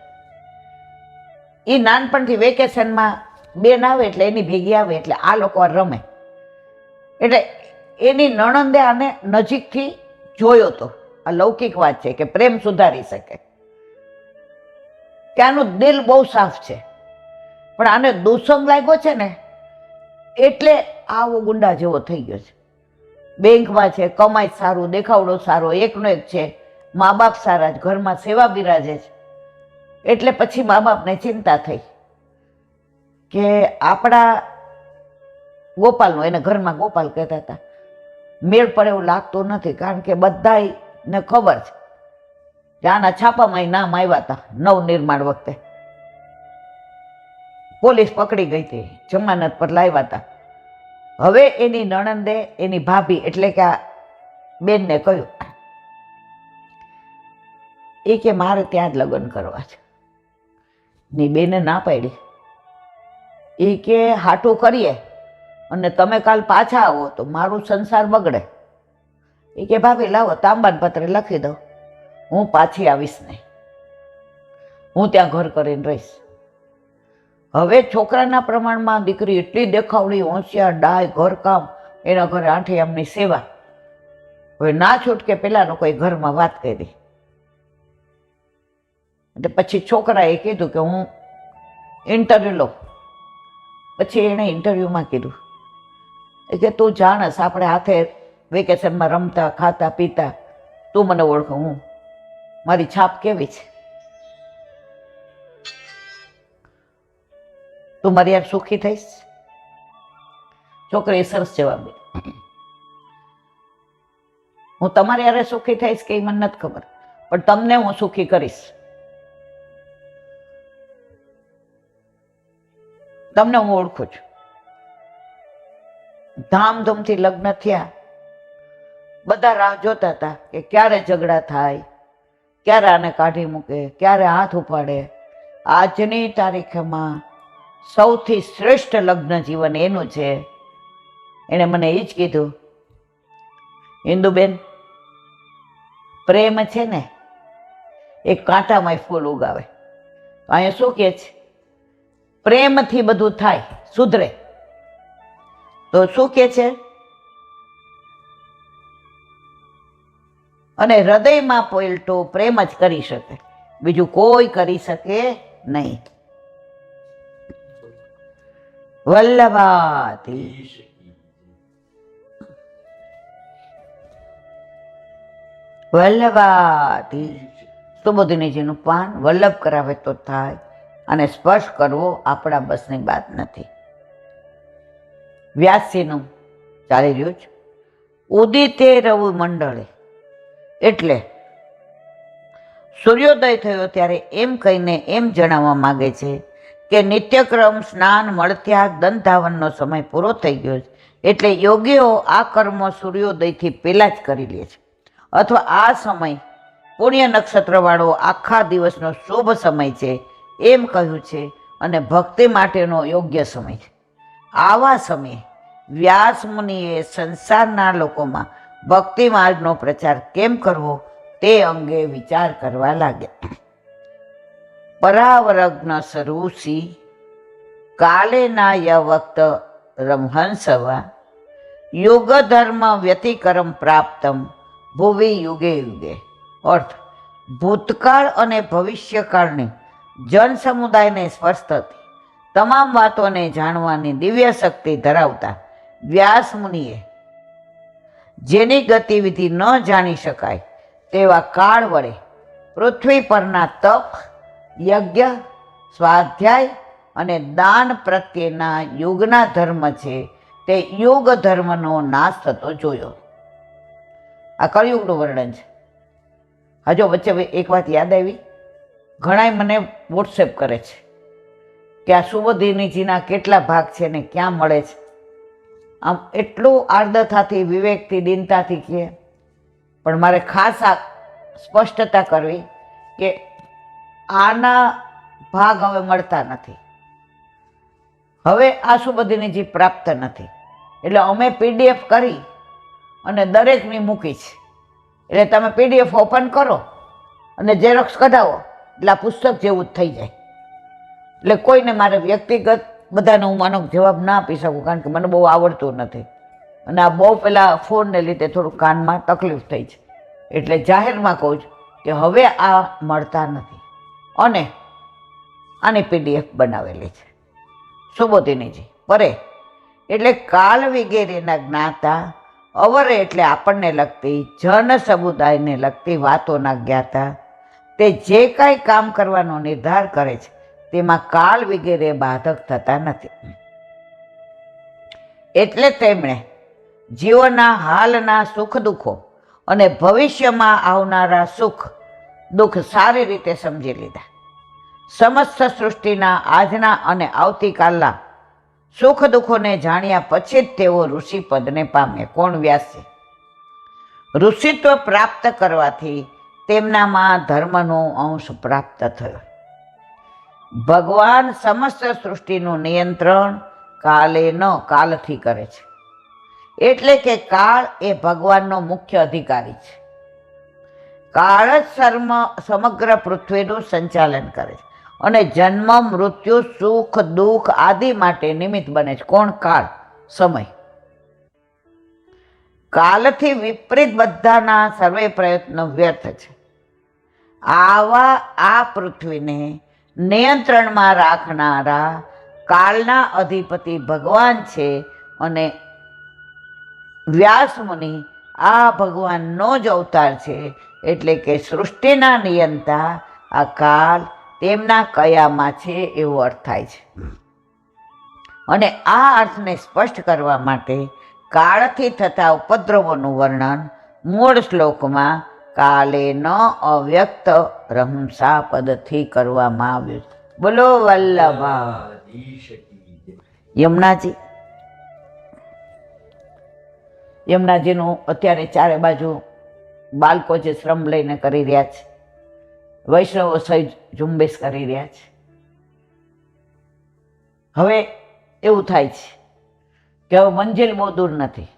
એ નાનપણથી વેકેશનમાં બેન આવે એટલે એની ભેગી આવે એટલે આ લોકો રમે. એટલે એની નણંદે આને નજીકથી જોયો તો. આ લૌકિક વાત છે કે પ્રેમ સુધારી શકે, કે આનું દિલ બહુ સાફ છે, પણ આને દુસંગ લાગ્યો છે ને એટલે આવો ગુંડા જેવો થઈ ગયો છે. બેંકમાં છે, કમાય સારું, દેખાવડો સારો, એકનો એક છે, મા બાપ સારા જ, ઘરમાં સેવા બિરાજે છે. એટલે પછી મા બાપને ચિંતા થઈ કે આપણા ગોપાલનો, એને ઘરમાં ગોપાલ કહેતા હતા, મેળ પડે એવું લાગતું નથી. કારણ કે બધાને ખબર છે કે આના છાપામાં નામ આવ્યા હતા નવનિર્માણ વખતે, પોલીસ પકડી ગઈ હતી, જમાનત પર લાવ્યા હતા. હવે એની નણંદે એની ભાભી એટલે કે આ બેનને કહ્યું, એ કે મારે ત્યાં જ લગ્ન કરવા છે. ની બેને ના પાડી. એ કે હાટું કરીએ અને તમે કાલ પાછા આવો તો મારું સંસાર બગડે. એ કે ભાભી લાવો તાંબાન પત્રે લખી દો, હું પાછી આવીશ નહીં, હું ત્યાં ઘર કરીને રહીશ. હવે છોકરાના પ્રમાણમાં દીકરી એટલી દેખાવડી, હોશિયાર, ડાય, ઘરકામ, એના ઘરે આઠે આમની સેવા. હવે ના છૂટકે પેલા લોકોએ ઘરમાં વાત કરી. એટલે પછી છોકરાએ કીધું કે હું ઇન્ટરવ્યુ લઉં. પછી એણે ઇન્ટરવ્યુમાં કીધું કે તું જાણસ આપણે હાથે વેકેશનમાં રમતા, ખાતા, પીતા, તું મને ઓળખો, હું મારી છાપ કેવી છે, તું મારી યાર સુખી થઈશ? છોકરીએ સરસ જવાબ દીધો, હું તમારી યારે સુખી થઈશ કે એ મને નથી ખબર, પણ તમને હું સુખી કરીશ. તમને હું ઓળખું છું. ધામધૂમથી લગ્ન થયા, બધા રાહ જોતા હતા કે ક્યારે ઝઘડા થાય, ક્યારે આને કાઢી મૂકે, ક્યારે હાથ ઉપાડે. આજની તારીખમાં સૌથી શ્રેષ્ઠ લગ્ન જીવન એનું છે. એણે મને એ જ કીધું, ઇન્દુબેન, પ્રેમ છે ને એ કાંટામાં ફૂલ ઉગાવે. અહીંયા શું કહે છે? પ્રેમથી બધું થાય, સુધરે. તો શું કહે છે? અને હૃદયમાં પલટો પ્રેમ જ કરી શકે, બીજું કોઈ કરી શકે નહીં. વલ્લભાતી વલ્લભાતી સુબોધિનીજીનું પાન વલ્લભ કરાવે તો થાય, અને સ્પર્શ કરવો આપણા બસની વાત નથી. વ્યાસજીનું ચાલી રહ્યું છે, ઉદિતે રવિ મંડળે, એટલે સૂર્યોદય થયો ત્યારે એમ કહીને એમ જણાવવા માંગે છે કે નિત્યક્રમ સ્નાન મળત્યાગ દંતાવનનો સમય પૂરો થઈ ગયો છે, એટલે યોગીઓ આ કર્મો સૂર્યોદયથી પહેલાં જ કરી લે છે, અથવા આ સમય પુણ્ય નક્ષત્રવાળો આખા દિવસનો શુભ સમય છે એમ કહ્યું છે, અને ભક્તિ માટેનો યોગ્ય સમય છે. આવા સમયે વ્યાસ મુનિએ સંસારના લોકોમાં ભક્તિ માર્ગનો પ્રચાર કેમ કરવો તે અંગે વિચાર કરવા લાગ્યા. પરાવરગ્ન સરૂસી કાલે ના યવક્ત રમહંસવા યોગ ધર્મ વ્યતિકરમ પ્રાપ્તમ ભુવિ યુગે યુગે. અર્થ, ભૂતકાળ અને ભવિષ્યકાળની જન સમુદાયને સ્પર્શ થતી તમામ વાતોને જાણવાની દિવ્ય શક્તિ ધરાવતા વ્યાસ મુનિએ જેની ગતિવિધિ ન જાણી શકાય તેવા કાળ વડે પૃથ્વી પરના તપ, યજ્ઞ, સ્વાધ્યાય અને દાન પ્રત્યેના યુગના ધર્મ છે તે યુગ ધર્મનો નાશ થતો જોયો. આ કળિયુગનું વર્ણન છે. હજુ વચ્ચે એક વાત યાદ આવી, ઘણાય મને વોટ્સએપ કરે છે કે આ સુબોધિનીજીના કેટલા ભાગ છે ને ક્યાં મળે છે. આમ એટલું આર્દ્રતાથી, વિવેકથી, દીનતાથી કહે, પણ મારે ખાસ આ સ્પષ્ટતા કરવી કે આના ભાગ હવે મળતા નથી. હવે આ સુબોધિનીજી પ્રાપ્ત નથી, એટલે અમે PDF કરી અને દરેકની મૂકી છે. એટલે તમે PDF ઓપન કરો અને ઝેરોક્સ કઢાવો એટલે આ પુસ્તક જેવું જ થઈ જાય. એટલે કોઈને મારે વ્યક્તિગત બધાને હું માનો જવાબ ના આપી શકું, કારણ કે મને બહુ આવડતું નથી, અને આ બહુ પેલા ફોનને લીધે થોડું કાનમાં તકલીફ થઈ છે. એટલે જાહેરમાં કહું છું કે હવે આ મળતા નથી, અને આની PDF બનાવેલી છે. સુબોધિનીજી પરે એટલે કાલ વગેરેના જ્ઞાતા, અવરે એટલે આપણને લગતી, જન સમુદાયને લગતી વાતોના જ્ઞાતા, તે જે કાંઈ કામ કરવાનો નિર્ધાર કરે છે તેમાં કાળ વગેરે બાધક થતા નથી. એટલે તેમણે જીવનના હાલના સુખ દુઃખો અને ભવિષ્યમાં આવનારા સુખ દુઃખ સારી રીતે સમજી લીધા. સમસ્ત સૃષ્ટિના આજના અને આવતીકાલના સુખ દુઃખોને જાણ્યા પછી જ તેઓ ઋષિ પદને પામ્યા. કોણ? વ્યાસજી. ઋષિત્વ પ્રાપ્ત કરવાથી તેમનામાં ધર્મનો અંશ પ્રાપ્ત થયો. ભગવાન સમસ્ત સૃષ્ટિનું નિયંત્રણ કાલથી કરે છે, એટલે કે કાળ એ ભગવાનનો મુખ્ય અધિકારી છે. કાળ જ સમગ્ર પૃથ્વીનું સંચાલન કરે છે અને જન્મ, મૃત્યુ, સુખ દુઃખ આદિ માટે નિમિત્ત બને છે. કોણ? કાળ, સમય. કાલથી વિપરીત બધાના સર્વે પ્રયત્નો વ્યર્થ છે. આ પૃથ્વીને નિયંત્રણમાં રાખનારા કાળના અધિપતિ ભગવાન છે, અને વ્યાસ મુનિ આ ભગવાનનો જ અવતાર છે. એટલે કે સૃષ્ટિના નિયંતા આ કાળ તેમના કયામાં છે એવો અર્થ થાય છે. અને આ અર્થને સ્પષ્ટ કરવા માટે કાળથી થતા ઉપદ્રવોનું વર્ણન મૂળ શ્લોકમાં કાલે ન અવ્યક્ત રહંસા પદથી કરવામાં આવ્યું છે. બોલો વલ્લભા. યમુનાજીનું અત્યારે ચારે બાજુ બાળકો જે શ્રમ લઈને કરી રહ્યા છે, વૈષ્ણવો સહિત ઝુંબેશ કરી રહ્યા છે. હવે એવું થાય છે કે હવે મંજિલ બહુ દૂર નથી.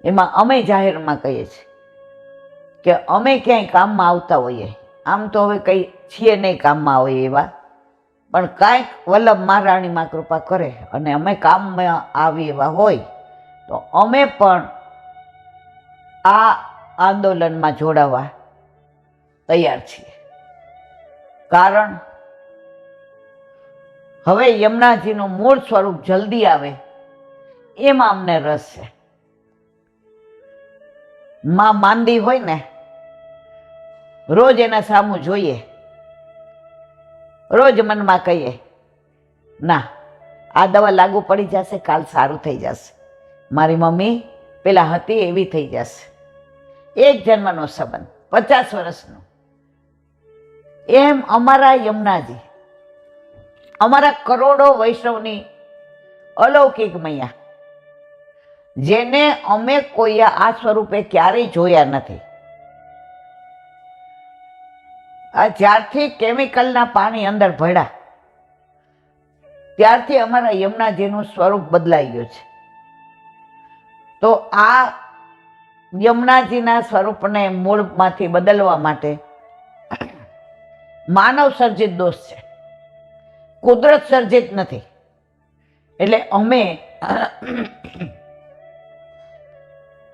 એમાં અમે જાહેરમાં કહીએ છીએ કે અમે ક્યાંય કામમાં આવતા હોઈએ, આમ તો હવે કંઈ છીએ નહીં કામમાં હોઈએ એવા, પણ કાંઈક વલ્લભ મહારાણીમાં કૃપા કરે અને અમે કામમાં આવી એવા હોય તો અમે પણ આ આંદોલનમાં જોડાવા તૈયાર છીએ. કારણ હવે યમુનાજીનું મૂળ સ્વરૂપ જલ્દી આવે એમાં અમને રસ છે. માં માંદી હોય ને, રોજ એના સામું જોઈએ, રોજ મનમાં કહીએ ના આ દવા લાગુ પડી જશે, કાલ સારું થઈ જશે, મારી મમ્મી પેલા હતી એવી થઈ જશે. એક જન્મનો સંબંધ, 50 વર્ષનો. એમ અમારા યમુનાજી, અમારા કરોડો વૈષ્ણવની અલૌકિક મૈયા, જેને અમે કોઈ આ સ્વરૂપે ક્યારેય જોયા નથી. આ જ્યારથી કેમિકલના પાણી અંદર ભળ્યા ત્યારથી અમારા યમુનાજીનું સ્વરૂપ બદલાઈ ગયું છે. તો આ યમુનાજીના સ્વરૂપને મૂળમાંથી બદલવા માટે માનવ સર્જિત દોષ છે, કુદરત સર્જિત નથી. એટલે અમે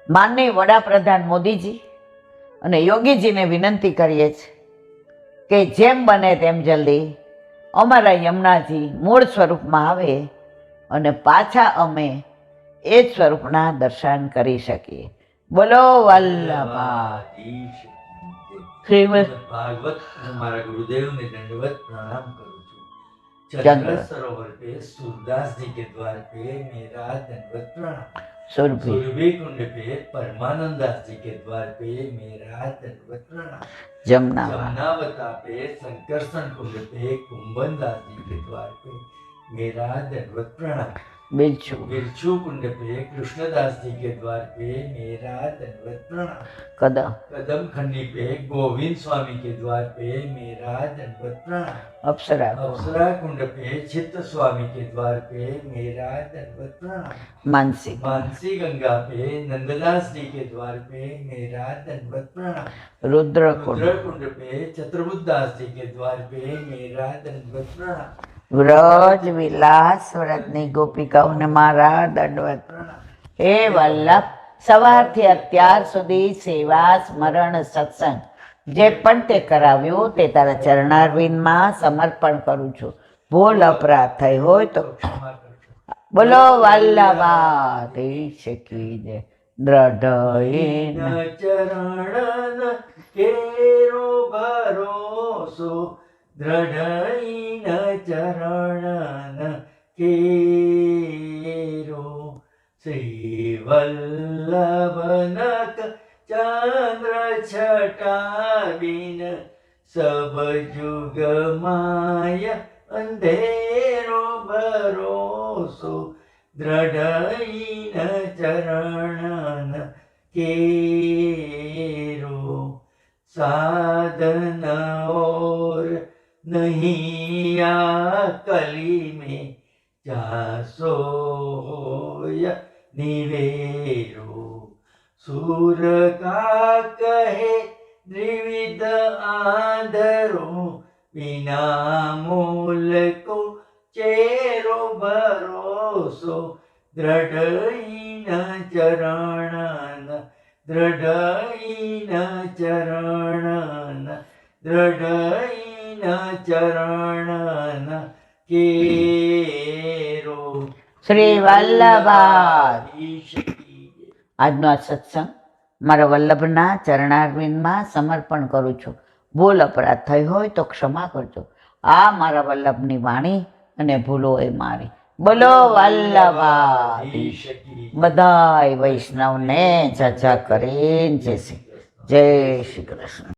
માનનીય વડાપ્રધાન મોદીજી અને યોગીજીને વિનંતી કરીએ છીએ કે જેમ બને તેમ જલ્દી અમારા યમુનાજી મૂળ સ્વરૂપમાં આવે અને પાછા અમે એ જ સ્વરૂપના દર્શન કરી શકીએ. બોલો વલ્લભાધીશ. શ્રીમદ ભાગવત મારા ગુરુદેવને दंडवत प्रणाम करूँ છું. चंद्र सरोवर पे सूरदास जी के द्वार पे मेरा दंडवत प्रणाम. सुरभि सुरभि कुंड पे परमानंद दास जी के द्वार पे मेरा दंडवत प्रणाम. जमुना जमुनावता पे संकर्षण कुंड पे कुंभन दास जी के द्वार पे मेरा दंडवत प्रणाम. बिच्छू बिच्छू कुंड पे कृष्णदास जी के द्वार पे मेरा दंडवत प्रणाम. कदम कदम खंडी पे गोविंद स्वामी के द्वार पे मेरा दंडवत प्रणाम. अप्सरा अप्सरा कुंड पे चित्त स्वामी के द्वार पे मेरा दंडवत प्रणाम. मानसी मानसी गंगा पे नंददास जी के द्वार पे मेरा दंडवत प्रणाम. रुद्र रुद्र कुंड पे चतुर्बुद्ध दास जी के द्वार पे मेरा दंडवत प्रणाम. વ્રજ વિલાસ વ્રતની ગોપિકાઓને મારા દંડવત. હે વલ્લભ, સવારથી અત્યાર સુધી સેવા સ્મરણ સત્સંગ જે પણ તે કરાવ્યું તે તારા ચરણારવિંદમાં સમર્પણ કરું છું. ભૂલ અપરાધ થઈ હોય તો क्षमा करજો. બોલો વલ્લભાધીશ કી જય. દ્રઢ ચરણ કેરો ભરોસો દ્રઢઈન ચરણ કેરો શ્રી વલ્લભનક ચંદ્ર છટાબીન સબ જુગ માય અંધેરો ભરોસો દ્રઢઈન ચરણ केरो साधन और नहीं आ कली में जासो होय निवेरो सूर का कहे द्विविध आंधरो बिना मूल को चेरो भरोसो દ્રઢઈન ચરણ દ્રઢઈન ચરણ દ્રઢઈન ચરણ કેરો શ્રી વલ્લભાધીશ. આજનો આ સત્સંગ મારા વલ્લભના ચરણારવિંદમાં સમર્પણ કરું છું. ભૂલ અપરાધ થઈ હોય તો ક્ષમા કરજો. આ મારા વલ્લભની વાણી અને ભૂલો એ મારી. બોલો વલ્લભાધીશ. બધાય વૈષ્ણવને જજા કરીને જય શ્રી કૃષ્ણ.